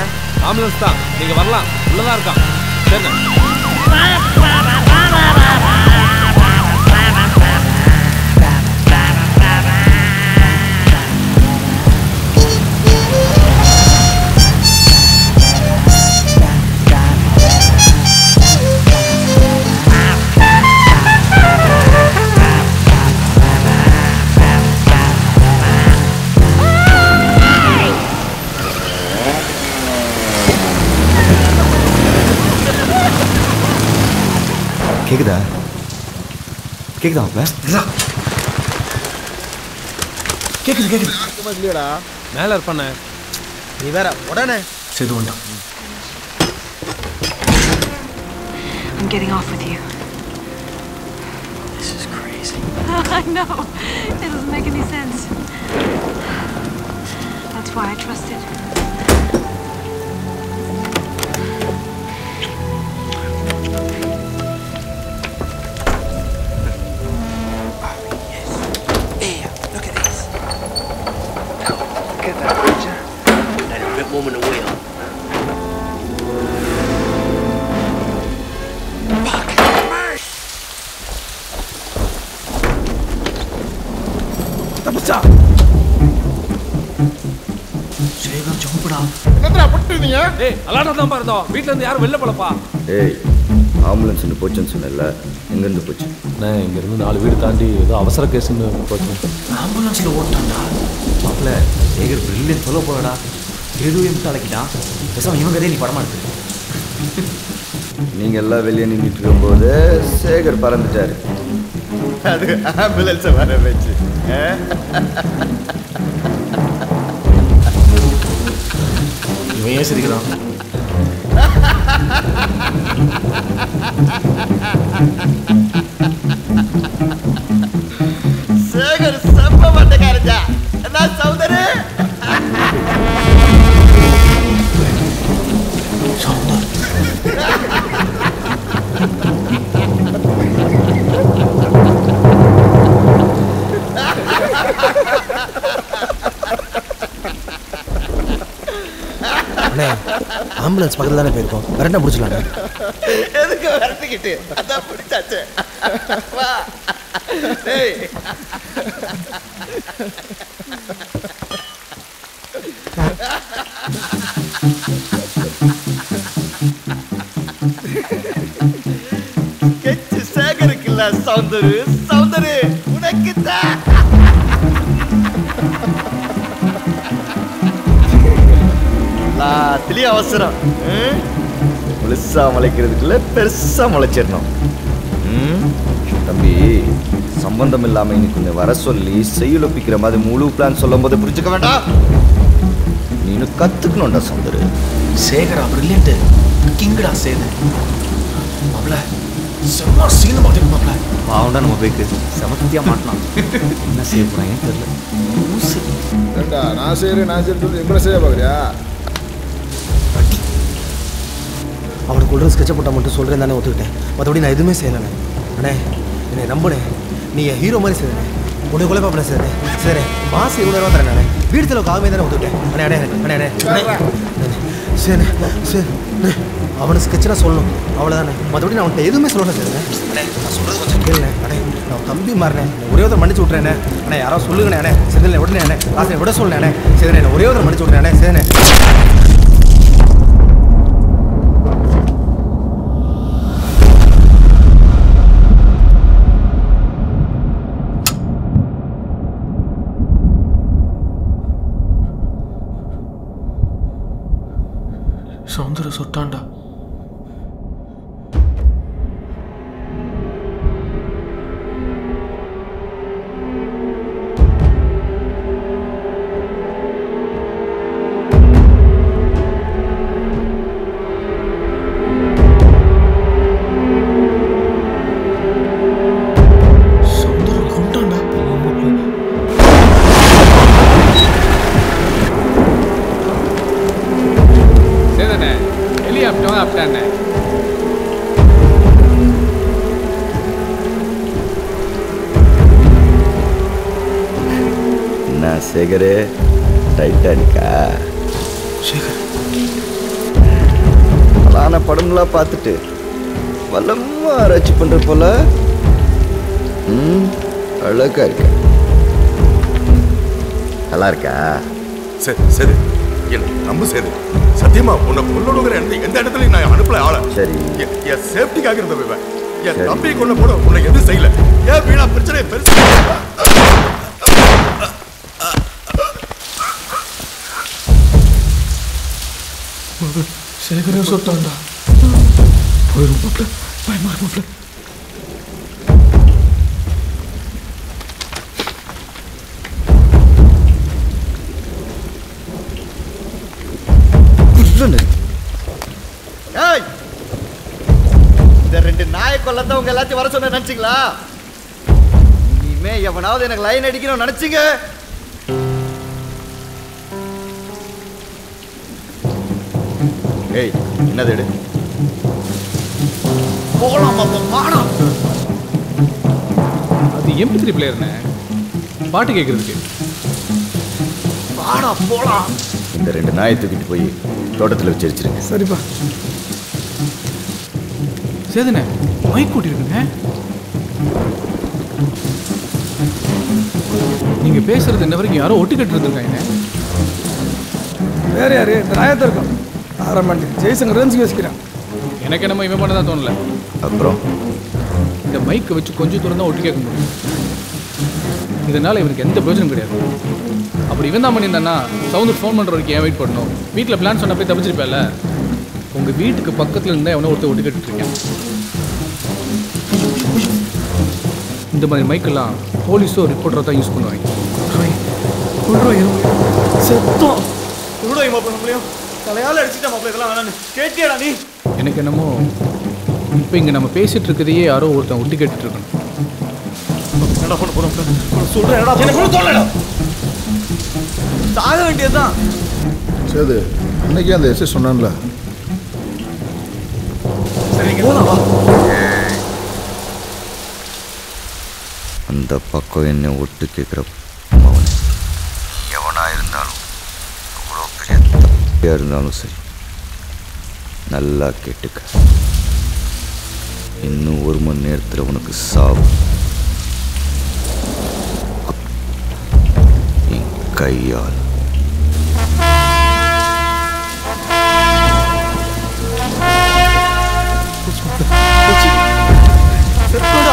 [SPEAKER 3] ஆம்புலன்ஸ் தான். நீங்கள் வரலாம், உள்ளதான் இருக்கான். சரிண்ணே.
[SPEAKER 1] கேக்குதா? கேக்குதா?
[SPEAKER 14] கேக்குது.
[SPEAKER 3] இல்லையடா, மேலே இருப்பானே.
[SPEAKER 14] நீ வேற உடனே
[SPEAKER 4] சேது வந்தான்.
[SPEAKER 17] I'm getting off with you. This is crazy. I know. It doesn't make any sense. That's why I trusted.
[SPEAKER 18] Woman the wheel.
[SPEAKER 14] தப்பிச்சா Sekar ஜம்படா.
[SPEAKER 2] என்னடா பட்டுனீங்க?
[SPEAKER 3] டேய், அலாட்டா தான் பாருதோ. வீட்ல இருந்து யாரும் வெளில போலப்பா.
[SPEAKER 1] டேய், ஆம்புலன்ஸ் போச்சுன்னு சொன்னல, எங்க இருந்து போச்சு?
[SPEAKER 19] நான் இங்க இருந்து 4 வீடு தாண்டி ஏதோ அவசர கேஸ்ன்னு போச்சு.
[SPEAKER 14] ஆம்புலன்ஸ்ல ஓட்டான்டா.
[SPEAKER 1] மாப்ள, சேகர் பிரில்லியன்ட் சொல்ல போறடா. எதுவும் தலைக்கிட்டான். பேசாம இவங்க கதையை நீ படமா எடுத்து. நீங்க எல்லாம் வெளியே நின்றுட்டு இருக்கும்போது சேகர் பறந்துட்டாரு.
[SPEAKER 2] அது ஆம்புலன்ஸை வர வச்சு.
[SPEAKER 4] இவன் ஏன் சிரிக்கிறான்?
[SPEAKER 2] சேகர் செம்ம மாட்டேக்காரஞ்சா. என்ன சௌதரி?
[SPEAKER 14] ஆம்புலன்ஸ் பக்கத்துல தானே போயிருக்கோம். கரெக்டா பிடிச்சலாங்க.
[SPEAKER 2] எதுக்கு வரட்டிக்கிட்டு? அதான் பிடிச்சாச்சு. வா. டேய். கெச்சு சேகருக்குல்ல என்ன சௌந்தரு உனக்குத்தான். எல்லாத்துலயும் அவசரம். முழுசா முளைக்கிறதுக்குள்ள பெருசா முளைச்சிடணும். தம்பி, சம்பந்தம் இல்லாம இன்னைக்கு கொஞ்சம் வர சொல்லி செய்யுள் ஒப்பிக்கிற மாதிரி முழு பிளான் சொல்லும் போது புரிஞ்சுக்க வேண்டாம். நீனு கத்துக்கணும்டா சௌந்தரு.
[SPEAKER 4] சேகரா பிரில்லியன்ட் கிங்கடா சேது மாப்ள செம்ம சீன் மாதிரி மாப்ள.
[SPEAKER 1] பாவண்டா நம்ம போய்க்கு சமத்தியா மாட்டலாம். என்ன செய்ய போறாங்கன்னு தெரியல.
[SPEAKER 8] ஏண்டா நான் செய்கிறேன் சொல்லி எங்களை செய்ய பார்க்குறியா?
[SPEAKER 14] அவனுக்கு உள்ள ஸ்கெட்சை போட்டால் மட்டும் சொல்கிறேன் தானே ஒத்துக்கிட்டேன். மற்றபடி நான் எதுவுமே செய்யலைண்ணே. அண்ணே என்னை நம்புனே, நீ என் ஹீரோ மாதிரி செய்யறேன். உடைய கொலை பாப்பல சரி சரி மாசம் 20,000 தரேன். நானே வீடு செலவுக்கு ஆகவே தானே ஒத்துக்கிட்டேன். அண்ணே அண்ணே அண்ணே அண்ணே சரி சரி அவனை ஸ்கெட்செலாம் சொல்லணும் அவ்வளோதானே. மற்றபடி நான் அவன்கிட்ட எதுவுமே சொல்லணும் சார். அண்ணே நான் சொல்கிறது கொஞ்சம் கேளுண்ணே. அண்ணே நான் தம்பி மாறினேன், ஒரே ஒருத்தர் மன்னிச்சு விட்றேண்ணே. அண்ணே யாராவது சொல்லுங்கண்ணே. அண்ணே சரிண்ணே உடனே அண்ணே லாஸ்ட் விட சொல்லுண்ணே. அண்ணே சரிண்ணே ஒரே ஒருத்தர் மன்னிச்சு விட்றேன். அண்ணே சரிண்ணே.
[SPEAKER 4] சௌந்தர சுட்டாண்டா.
[SPEAKER 2] என்ன சேகரு டைட்டானிக்கா?
[SPEAKER 14] சேகர்
[SPEAKER 2] அலான படம்லாம் பார்த்துட்டு வல்லமா ஆராய்ச்சி பண்ற போல அழகா இருக்க. நல்லா இருக்கா?
[SPEAKER 20] சரி சரி என்ன நம்ப சரி சத்தியமா உன்னை கொள்ளணுங்கிற எந்த இடத்துலையும் நான் அனுப்பல ஆள.
[SPEAKER 2] சரி
[SPEAKER 20] என் சேஃப்டிக்காக இருந்த என் தம்பியை கொள்ள போட உன்னை எதுவும் செய்யல. ஏன் வீணா பிரச்சனை பெருசு.
[SPEAKER 4] சேகரே சுட்டாண்டா. போயிடும் மாப்ள, பயமா மாப்ள.
[SPEAKER 2] இந்த 2 நாயை கொல்லத்தான் உங்க எல்லாத்தையும் வர சொன்ன நினைச்சீங்களா? இனிமே எவனாவது எனக்கு லைன் அடிக்கணும் நினைச்சீங்க? ஏய் என்னது எடு போலாம் மாடா.
[SPEAKER 3] அது MP3 பிளேயர்னே, பாட்டு கேட்கறதுக்கு.
[SPEAKER 2] வாடா போலாம். இந்த 2 நாயை தூக்கிட்டு போய் தோட்டத்தில் வச்சு எரிச்சிருங்க.
[SPEAKER 7] சரிப்பா.
[SPEAKER 3] சேதுண்ணே மைக் கூட்டிருக்குங்க. நீங்க பேசுறது என்ன வரைக்கும் யாரோ ஒட்டு கட்டு இருக்காங்க.
[SPEAKER 7] வேற யாரு? இந்த நாயத்தை இருக்கும் ஆரம்பாண்டி ஜெய்சங்கர் ரன்ஸ் யோசிக்கிறான்.
[SPEAKER 3] எனக்கு என்னமோ இவன் பண்ணதான் தோணல.
[SPEAKER 2] அப்புறம்
[SPEAKER 3] இந்த மைக்கை வச்சு கொஞ்சம் தூரம் தான் ஒட்டு கேட்க முடியும். இதனால இவருக்கு எந்த பிரயோஜனம் கிடையாது. அப்படி இவன் தான் பண்ணியிருந்தானா சவுந்தர் ஃபோன் பண்ணுற வரைக்கும் ஏன் வெயிட் பண்ணணும்? வீட்டில் பிளான் சொன்ன போய் தப்பிச்சிருப்பேல. உங்கள் வீட்டுக்கு பக்கத்தில் இருந்தால் எவனோ ஒருத்தர் ஒட்டு கேட்டுருக்கேன். இந்த மாதிரி மைக்கெல்லாம் போலீஸோ ரிப்போர்ட்டரோ தான் யூஸ் பண்ணுவாங்க.
[SPEAKER 10] செத்தோம் நம்மளையும் தலையால் அடிச்சுட்டா மாப்பிள்ள. இதெல்லாம் வேணான்னு கேட்டியாடா நீ?
[SPEAKER 3] எனக்கு என்னமோ இப்போ இங்கே நம்ம பேசிட்டு இருக்கிறதையே யாரோ ஒருத்தன் ஒட்டு கேட்டுட்டு இருக்கணும்.
[SPEAKER 10] என்னடா பண்ண போறோம் சொல்றேன். எனக்கு கூட தோணலடா. சாக வேண்டியதுதான்.
[SPEAKER 8] சரி அன்னைக்கு அந்த எஸ்ஐ சொன்னான்ல.
[SPEAKER 10] சரிங்க போலாம் வா.
[SPEAKER 2] அந்த பக்கம் என்ன ஒட்டு கேட்குற எவனா இருந்தாலும் அவ்வளோ பெரிய தப்பியாக இருந்தாலும் சரி நல்லா கேட்டுக்க. இன்னும் 1 மணி நேரத்தில் உனக்கு சாவு என் கையால்.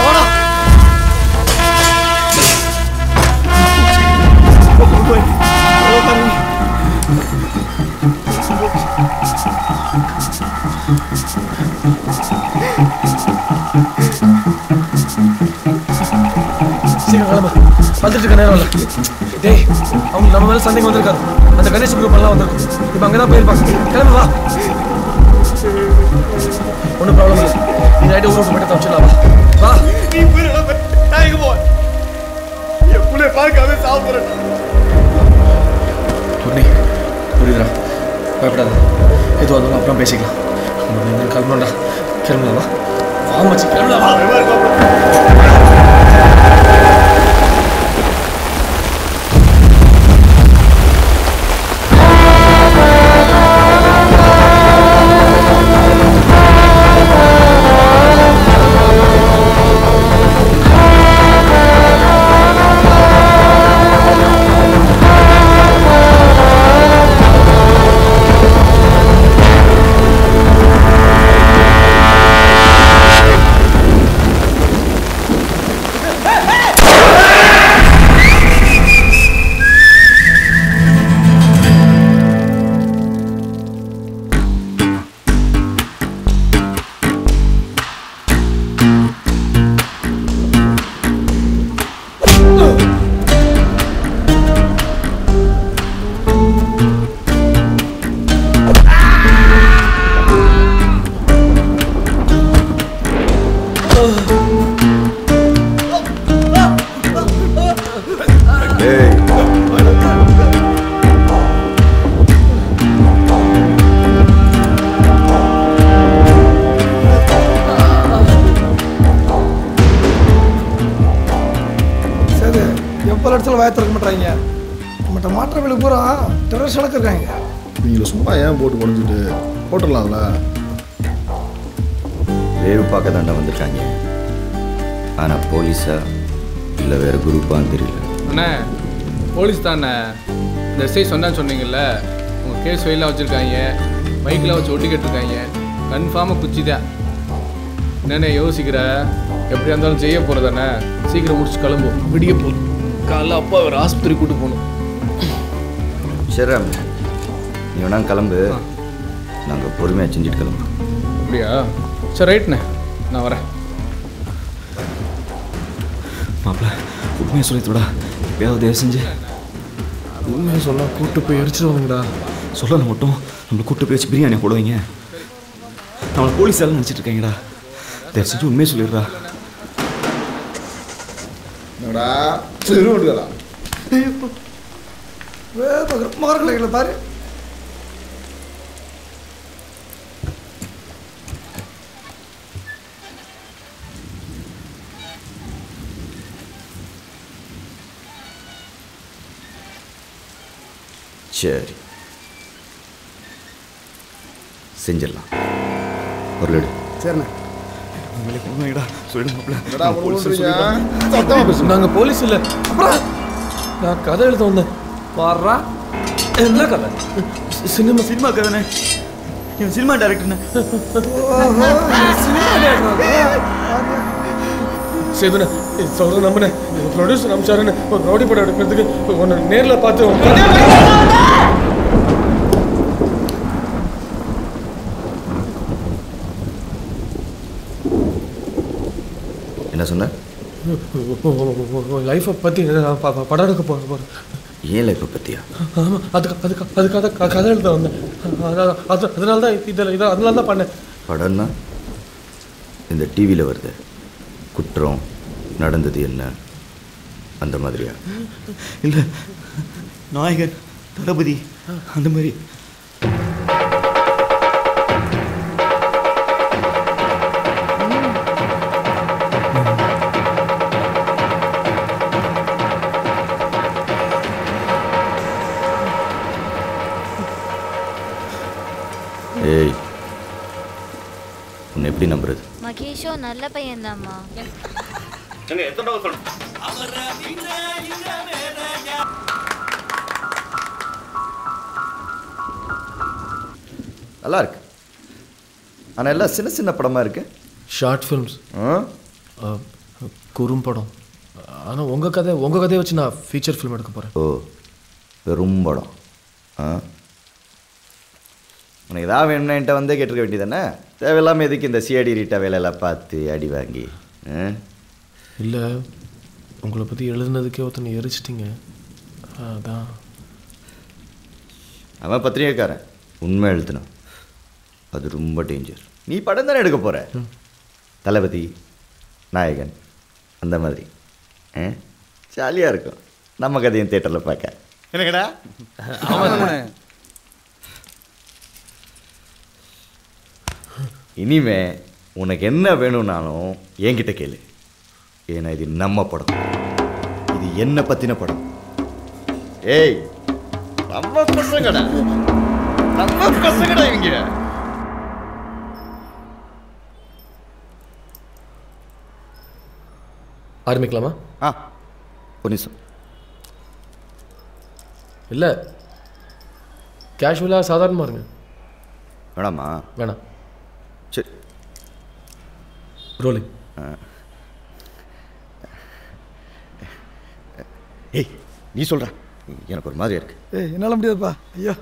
[SPEAKER 10] வாடா
[SPEAKER 4] சீக்கிரம் கிளம்பு, வந்துட்டு இருக்க நேரம் இல்லை. டேய், அவங்க நம்ம மேலே சந்தேகம் வந்திருக்காரு. அந்த கணேஷ் குரூப் எல்லாம் வந்திருக்கும். இப்போ அங்கே தான் போயிருப்பாங்க. கிளம்பு வா. ஒன்றும் ப்ராப்ளம் இல்லை. நீ நைட்டு ஊருக்கு மட்டும் தப்பிச்சிடலாம். வா
[SPEAKER 2] நீ போயிடலாம். நான் எங்கே போவேன்? என் பிள்ளைய பார்க்காம சாப்பிட்றேன்.
[SPEAKER 4] பொண்ணு புரியுதுடா, பயப்படாத. எதுவாக இருந்தாலும் அப்புறம் பேசிக்கலாம். நீங்கள் கிளம்பணும்டா. கிளம்பலாம் வா. வா மச்சி, கிளம்பலாம் வா.
[SPEAKER 8] நீங்க சும்மா ஏன் போட்டு குறைஞ்சிட்டு போட்டுடலாம்ல.
[SPEAKER 2] வேவு பார்க்க தாண்டா வந்திருக்காங்க. ஆனால் போலீஸா இல்லை வேற குரூப்பான்னு தெரியல.
[SPEAKER 3] அண்ணே போலீஸ் தானே. இந்த எஸ்ஐ சொன்னான்னு சொன்னீங்கல்ல, உங்கள் கேஸ் ஃபைலாம் வச்சுருக்காங்க, பைக்கெலாம் வச்சு ஒட்டிக்கிட்டு இருக்காங்க. கன்ஃபார்மாக குச்சி தான். என்னண்ணே யோசிக்கிற? எப்படியா இருந்தாலும் செய்ய போகிறதானே. சீக்கிரம் முடிச்சு கிளம்பும். விடிய போதும். காலைல அப்பா ஒரு ஆஸ்பத்திரி கூட்டு போகணும்.
[SPEAKER 2] சரி நீ வேணா கிளம்பு. நாங்கள் பொறுமையாக செஞ்சுட்டு கிளம்பு.
[SPEAKER 3] அப்படியா? சரி ரைட்ண்ணே, நான் வரேன்.
[SPEAKER 1] மாப்பிள்ள உண்மையை சொல்லித்துடா. எப்பயாவது தயவு செஞ்சு
[SPEAKER 4] உண்மையை சொன்னா கூப்பிட்டு போய் எரிச்சிருவாங்கடா.
[SPEAKER 1] சொல்லலை மட்டும் நம்மளை கூப்பிட்டு போய் வச்சு பிரியாணி போடுவீங்க. நம்மளை போலீஸ் எல்லாம் நினச்சிட்டு இருக்கீங்கடா. தயவு செஞ்சு உண்மையை சொல்லிடுறா.
[SPEAKER 8] என்னடா சரி விடுதா
[SPEAKER 7] மார்களை பாரு.
[SPEAKER 2] சரி செஞ்சிடலாம். ஒரு லடு.
[SPEAKER 7] சரிண்ணே.
[SPEAKER 4] நாங்க போலீஸ் இல்லை. அப்புறம் நான் கதை எழுத வந்தேன். பாடுறா என்ன கதை? சினிமா கதைண்ணே.
[SPEAKER 1] சினிமா டைரக்டர்ண்ணே.
[SPEAKER 4] சேதுண்ணே சொல்கிறேன் நம்பினே. ப்ரொடியூசர் அமிச்சாருன்னு ஒரு ரவுடி படம் எடுக்கிறதுக்கு ஒன்று நேரில் பார்த்து.
[SPEAKER 2] என்ன சொன்ன?
[SPEAKER 4] லைஃப்பை பற்றி படம் எடுக்க போகிறேன்.
[SPEAKER 2] ஏன் லைஃப்பை பற்றியா?
[SPEAKER 4] ஆமாம், அதுக்காக கதை எழுத வந்தேன். அதனால தான் அதனால தான் பண்ணேன்.
[SPEAKER 2] படம்னா இந்த டிவியில் வருது, குற்றம் நடந்தது என்ன அந்த மாதிரியா?
[SPEAKER 1] இல்லை நாயகன் தளபதி அந்த மாதிரி.
[SPEAKER 2] ஏய், உன்னை எப்படி நம்புறது?
[SPEAKER 5] மகேஷோ நல்ல பையன் தான்மா.
[SPEAKER 2] நல்லா இருக்கு. ஆனால் எல்லாம் சின்ன சின்ன படமாக இருக்கு.
[SPEAKER 4] ஷார்ட் ஃபிலிம்ஸ், குறும்படம். ஆனால் உங்கள் கதையை வச்சு நான் ஃபீச்சர் ஃபிலிம் எடுக்க போகிறேன்.
[SPEAKER 2] ஓ, பெரும் படம். உனக்கு ஏதாவது வேணும்னா என்கிட்ட வந்து கேட்டிருக்க வேண்டியதானே? தேவையில்லாமல் எதுக்கு இந்த சிஐடி ரீட்டா வேலையெல்லாம் பார்த்து அடி வாங்கி?
[SPEAKER 4] இல்லை, உங்களை பற்றி எழுதுனதுக்கே ஒருத்தனை எரிச்சிட்டிங்க, அதான்.
[SPEAKER 2] அவன் பத்திரிகைக்காரன், உண்மை எழுதுனான். அது ரொம்ப டேஞ்சர். நீ படம் தானே எடுக்க போகிற, தளபதி நாயகன் அந்த மாதிரி. ஜாலியாக இருக்கும் நம்ம கதையும் தியேட்டரில் பார்க்க. என்னங்கடா? இனிமே உனக்கு என்ன வேணும்னாலும் என்கிட்ட கேளு. ஏன்னா இது நம்ம படம், இது என்ன பற்றின படம். ஏய், நம்ம பசங்கடா, நம்ம பசங்கடா இவங்க.
[SPEAKER 4] ஆரம்பிக்கலாமா?
[SPEAKER 2] ஒரு நிமிஷம்.
[SPEAKER 4] இல்லை, கேஷுவலாக சாதாரணமாக இருங்க.
[SPEAKER 2] வேணாமா?
[SPEAKER 4] வேணாம்.
[SPEAKER 2] சரி,
[SPEAKER 4] ரோலிங்.
[SPEAKER 2] ஏய், நீ சொல்கிறா, எனக்கு ஒரு மாதிரியா இருக்கு.
[SPEAKER 7] ஏய், என்னால் முடியாதுப்பா. ஐயா,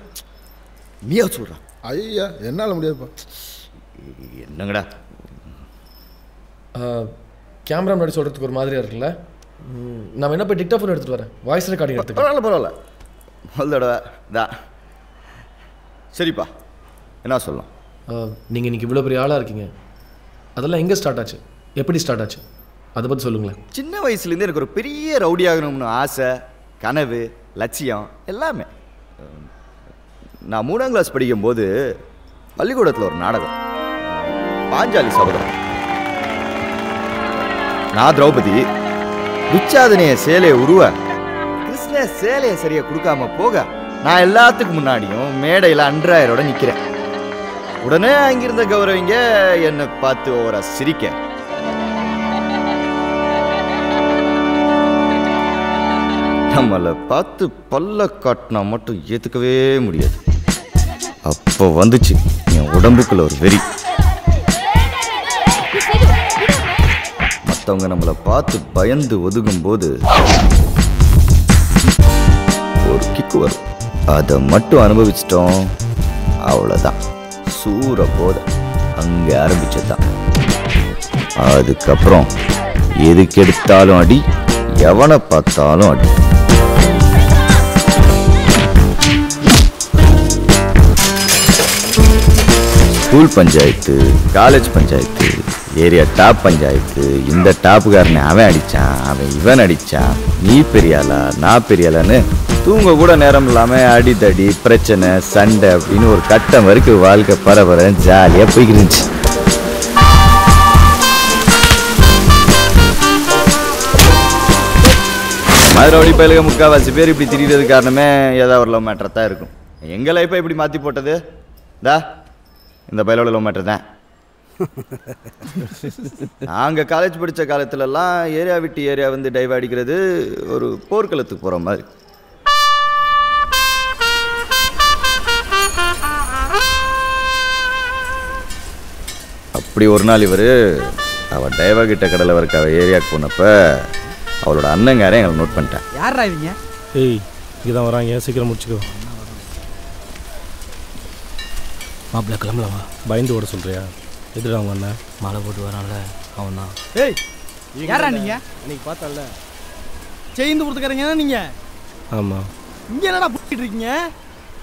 [SPEAKER 2] நீயா சொல்கிறா?
[SPEAKER 8] ஐயா, என்னால் முடியாதுப்பா.
[SPEAKER 2] என்னங்கடா?
[SPEAKER 4] கேமரா முன்னாடி சொல்கிறதுக்கு ஒரு மாதிரியாக இருக்குல்ல? நான் என்ன போய் டிக்டாஃபோன் எடுத்துகிட்டு வரேன், வாய்ஸ் ரெக்கார்டிங் எடுத்துக்கிறேன்.
[SPEAKER 2] பரவாயில்ல, முதல் தடவை தான். சரிப்பா, என்ன சொல்லலாம்?
[SPEAKER 4] நீங்கள் இன்றைக்கி இவ்வளோ பெரிய ஆளாக இருக்கீங்க, அதெல்லாம் எங்கே ஸ்டார்ட் ஆச்சு, எப்படி ஸ்டார்ட் ஆச்சு, அதை பற்றி சொல்லுங்களேன்.
[SPEAKER 2] சின்ன வயசுலேருந்து எனக்கு ஒரு பெரிய ரவுடி ஆகணும்னு ஆசை, கனவு, லட்சியம் எல்லாமே. நான் 3ஆம் கிளாஸ் படிக்கும்போது பள்ளிக்கூடத்தில் ஒரு நாடகம், பாஞ்சாலி சபதம். நான் திரௌபதி, துச்சாதனைய சேலையை உருவ, கிருஷ்ண சேலையை சரியா கொடுக்காம போக, நான் எல்லாத்துக்கும் முன்னாடியும் மேடையில் அன்றாயரோட நிற்கிறேன். உடனே அங்கிருந்த கௌரவிங்க என்னை பார்த்து ஓவரா சிரிக்க, நம்மளை பார்த்து பல்ல காட்டினா மட்டும் ஏற்றுக்கவே முடியாது. அப்போ வந்துச்சு என் உடம்புக்குள்ள ஒரு வெறி. மற்றவங்க நம்மளை பார்த்து பயந்து ஒதுங்கும் போது ஒரு கிக்கு வரும். அதை மட்டும் அனுபவிச்சிட்டோம், அவ்வளோதான். சூற போத அங்கே ஆரம்பிச்சதுதான். அதுக்கப்புறம் எதுக்கு எடுத்தாலும் அடி, எவனை பார்த்தாலும் அடி. School panchayat, college panchayat, area top panchayat. இந்த டாப்புக்காரனை அவன் அடித்தான், அவன் இவன் அடித்தான். நீ பெரியாளா நான் பெரியாளான்னு தூங்க கூட நேரம் இல்லாமல் அடித்தடி, பிரச்சனை, சண்டை அப்படின்னு ஒரு கட்டம் வரைக்கும் வாழ்க்கை பரபர ஜாலியாக போய்க்கிருந்துச்சு. மதுரவடி பயிலுக முக்கால்வாசி பேர் இப்படி திரிகிறது காரணமே ஏதாவது ஒரு லவ் மேட்டர் தான் இருக்கும். எங்கள் லைஃப்பை இப்படி மாற்றி போட்டது இந்த பயிலோட லவ் மேட்டர் தான். நாங்கள் காலேஜ் படித்த காலத்துலலாம் ஏரியா விட்டு ஏரியா வந்து டைவ் அடிக்கிறது ஒரு போர்க்களத்துக்கு போகிற மாதிரி. அப்படி ஒரு நாள் இவர் அவள் டைவா கிட்ட கடலை வரைக்கும் அவள் ஏரியாவுக்கு போனப்ப அவளோட அண்ணங்காரன் எங்களை நோட் பண்ணிட்டேன்.
[SPEAKER 21] யாரா இவங்க?
[SPEAKER 19] ஏய், இங்கே தான் வராங்க, சீக்கிரம் முடிச்சுக்கோ.
[SPEAKER 4] மாப்பிள்ள கிளம்பலாமா?
[SPEAKER 19] பயந்து ஓட சொல்கிறியா? எதிர அவங்க அண்ணன்
[SPEAKER 4] மாலை போட்டு வரான்ல, அவன் தான்.
[SPEAKER 21] ஏய், யாரா நீங்க? அன்னைக்கு பார்த்தல செய்து கொடுத்துக்கறீங்க நீங்க.
[SPEAKER 19] ஆமாம்.
[SPEAKER 21] இங்கே என்னடா பண்ணிட்டு இருக்கீங்க?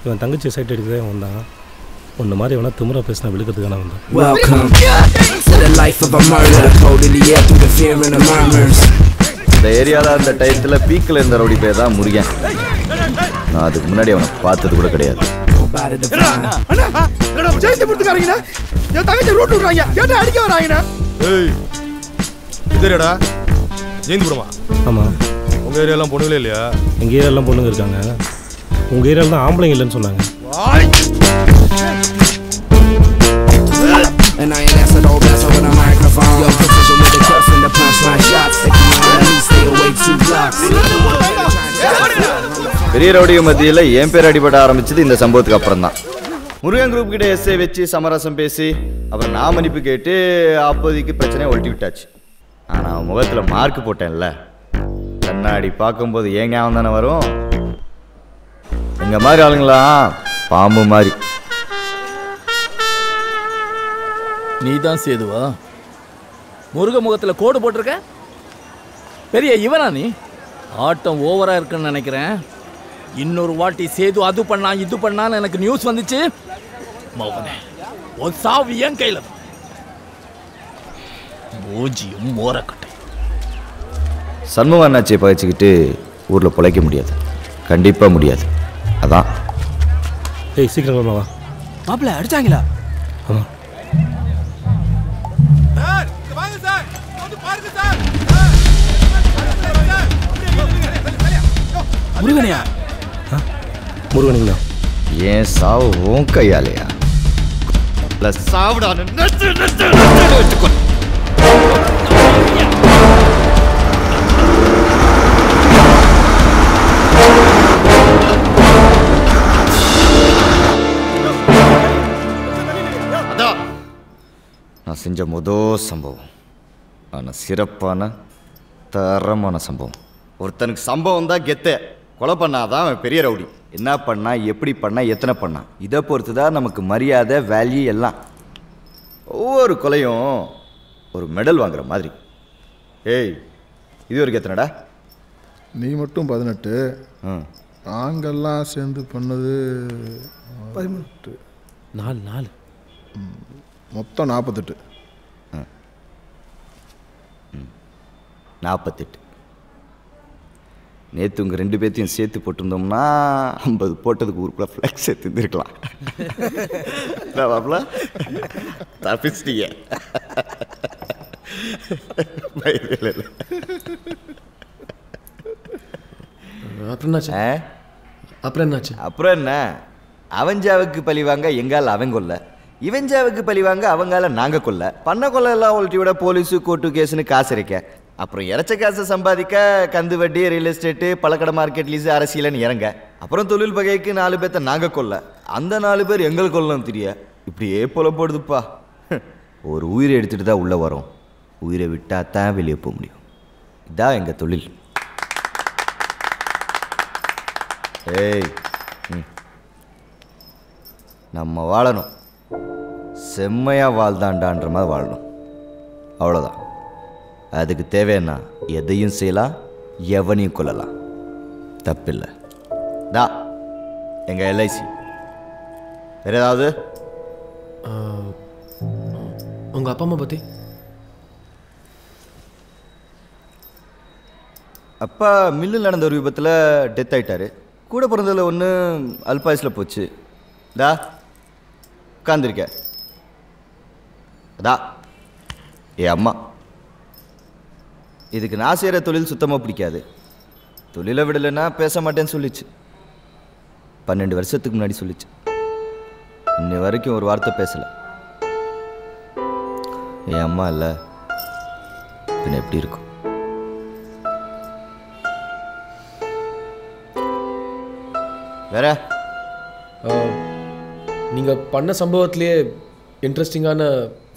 [SPEAKER 19] இவன் தங்கச்சி சைட் அடிக்கிறதே அவன் தான். உன்ன மாதிரி எவனா திமிரா பேசினா விழுக்கிறதுக்கான வந்தான்.
[SPEAKER 22] Welcome to the life of a murder, cold in the air through the fear and the murmurs.
[SPEAKER 2] இந்த ஏரியாவில் அந்த டயத்தில் பீக்கில் இருந்த ரவுடி பேர் தான் முருகன். நான் அதுக்கு முன்னாடி அவனை பார்த்தது கூட கிடையாது.
[SPEAKER 19] ஆமாம்.
[SPEAKER 20] உங்கள் ஏரியாலாம் பொண்ணுங்களே இல்லையா?
[SPEAKER 19] எங்கள் ஏரியாலாம் பொண்ணுங்க இருக்காங்க, உங்கள் ஏரியாவில் தான் ஆம்பளைங்க இல்லைன்னு சொன்னாங்க.
[SPEAKER 22] And I ain't answered all that over the microphone. Yo, precision with the cuff and the punchline shots. They come out and stay away 2 blocks.
[SPEAKER 2] பெரிய ரவுடிய மத்தியில் என் பேர் அடிபட ஆரம்பிச்சது இந்த சம்பவத்துக்கு அப்புறம் தான். முருகன் குரூப் கிட்ட எஸ்ஐ வச்சு சமரசம் பேசி அப்புறம் நான் மன்னிப்பு கேட்டு அப்போதைக்கு பிரச்சனையை ஒழட்டி விட்டாச்சு. ஆனால் அவன் முகத்தில் மார்க் போட்டேன்ல, கண்ணாடி பார்க்கும்போது ஏன் ஞாபகம் தானே வரும். எங்கள் மாதிரி ஆளுங்களாம் பாம்பு மாதிரி
[SPEAKER 9] நீ தான் சேதுவா? முருக முகத்தில் கோடு போட்டிருக்க? பெரிய இவனா நீ? ஆட்டம் ஓவராக இருக்குன்னு நினைக்கிறேன். இன்னொரு வாட்டி சேது அது பண்ணா இது பண்ணான்னு எனக்கு நியூஸ் வந்துச்சு, மௌனே ஒரு சாவு என் கையில் தான். மூஜியும் மோரக்கட்டை.
[SPEAKER 2] சண்முகம் அண்ணாச்சியை பகிச்சுக்கிட்டு ஊரில் பிழைக்க முடியாது, கண்டிப்பாக முடியாது. அதான்.
[SPEAKER 19] ஏய் சீக்கிரம் வா.
[SPEAKER 21] மாப்பிள்ள அடிச்சாங்களா?
[SPEAKER 19] ஆமாம்.
[SPEAKER 21] முருகனையா?
[SPEAKER 19] முருகனுங்களா?
[SPEAKER 2] ஏன் சாவு உன் கையாலையா? சாவுடான்னு வச்சுக்கோ. அதான் நான் செஞ்ச முதல் சம்பவம். ஆனால் சிறப்பான தரமான சம்பவம். ஒருத்தனுக்கு சம்பவம் தான் கெத்த. கொலை பண்ணாதான் அவன் பெரிய ரவுடி. என்ன பண்ணா, எப்படி பண்ணா, எத்தனை பண்ணா, இதை பொறுத்து தான் நமக்கு மரியாதை, வேல்யூ எல்லாம். ஒவ்வொரு கொலையும் ஒரு மெடல் வாங்குற மாதிரி. ஏய், இது வரைக்கும் எத்தனைடா?
[SPEAKER 8] நீ மட்டும் 18. நாங்கள்லாம் சேர்ந்து பண்ணது
[SPEAKER 7] 18.
[SPEAKER 4] 4
[SPEAKER 8] மொத்தம் 48.
[SPEAKER 2] 48. நேற்று உங்கள் 2 பேர்த்தையும் சேர்த்து போட்டிருந்தோம்னா 50 போட்டதுக்கு ஊருக்குள்ள ஃப்ளெக்ஸ் சேர்த்து இருந்திருக்கலாம். பாப்பல தப்பிச்சிட்டீங்க.
[SPEAKER 4] அப்புறம் என்னாச்சு?
[SPEAKER 2] அப்புறம் என்ன, அவஞ்சாவுக்கு பழி வாங்க எங்கால் அவன் கொல்ல, இவஞ்சாவுக்கு பழி வாங்க அவங்கால நாங்கள் கொல்ல, பண்ண கொல்ல எல்லாம் ஒல்ட்டி விட போலீஸு கோர்ட்டு கேஸுன்னு காசு இறைக்க, அப்புறம் இறைச்ச காசை சம்பாதிக்க கந்து வட்டி, ரியல் எஸ்டேட்டு, பழக்கடை மார்க்கெட் லீஸு, அரசியலன்னு இறங்க, அப்புறம் தொழில் வகைக்கு 4 பேர்த்த நாங்கள் கொல்ல, அந்த 4 பேர் எங்கள் கொல்லணும் தெரிய. இப்படியே போல போடுதுப்பா. ஒரு உயிரை எடுத்துகிட்டு தான் உள்ளே வரோம். உயிரை விட்டால் தான் வெளியே போக முடியும். இதான் எங்கள் தொழில். ஏய், நம்ம வாழணும், செம்மையாக வாழ்தாண்டான்ற மாதிரி வாழணும். அவ்வளோதான். அதுக்கு தேவைன்னா எதையும் செய்யலாம், எவனையும் கொள்ளலாம், தப்பில்லை. தா எங்கள் எல்ஐசி. வேறு ஏதாவது?
[SPEAKER 4] உங்கள் அப்பா அம்மா பற்றி?
[SPEAKER 2] அப்பா மில்லில் நடந்த ஒரு விபத்தில் டெத் ஆகிட்டார். கூட பிறந்ததில் ஒன்று அல்பாயுஸில் போச்சு. தா உட்காந்துருக்க. அதா என் அம்மா. இதுக்கு நான் செய்கிற தொழில் சுத்தமாக பிடிக்காது. தொழிலை விடலைன்னா பேச மாட்டேன்னு சொல்லிச்சு. 12 வருஷத்துக்கு முன்னாடி சொல்லிச்சு. இன்னை வரைக்கும் ஒரு வார்த்தை பேசலை. என் அம்மா இல்லை, பின்ன எப்படி இருக்கும்? வேற
[SPEAKER 4] நீங்கள் பண்ண சம்பவத்திலே இன்ட்ரெஸ்டிங்கான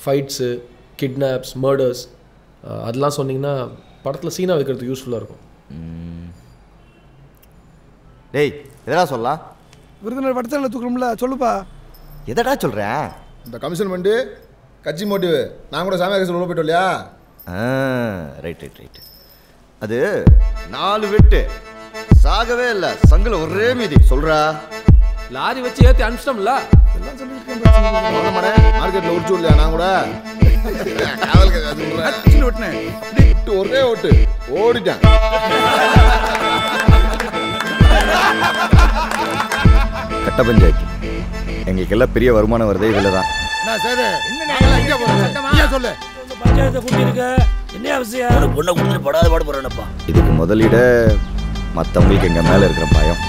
[SPEAKER 4] ஃபைட்ஸு, கிட்னாப்ஸ், மர்டர்ஸ் அதெல்லாம் சொன்னீங்கன்னா படத்தில் சீனாக வைக்கிறதுக்கு யூஸ்ஃபுல்லாக இருக்கும்.
[SPEAKER 2] டேய் எதடா சொல்லலாம்?
[SPEAKER 7] விருதுநகர் வடத்தல தூக்கணும்ல, சொல்லுப்பா.
[SPEAKER 2] எதடா சொல்கிறேன்?
[SPEAKER 8] இந்த கமிஷன் பண்ணி கட்சி மோட்டிவ். நான் கூட சாமியா கேஸில் உள்ள போய்ட்டு இல்லையா?
[SPEAKER 2] Right right right. அது 4 வெட்டு சாகவே இல்லை, சங்கில ஒரே மீதி. சொல்கிறா,
[SPEAKER 4] லாரி வச்சு ஏற்றி அனுப்பிச்சிட்டோம்ல.
[SPEAKER 8] மார்க்கெட்டில் உடிச்சு இல்லையா? நான் கூட ஒரே ஓட்டு ஓடிட்டேன்.
[SPEAKER 2] கட்ட பஞ்சாயத்து எங்களுக்கு எல்லாம் பெரிய வருமானம் வருது. இதில் தான் இதுக்கு முதலீட மற்றவங்களுக்கு எங்கள் மேலே இருக்கிற பயம்.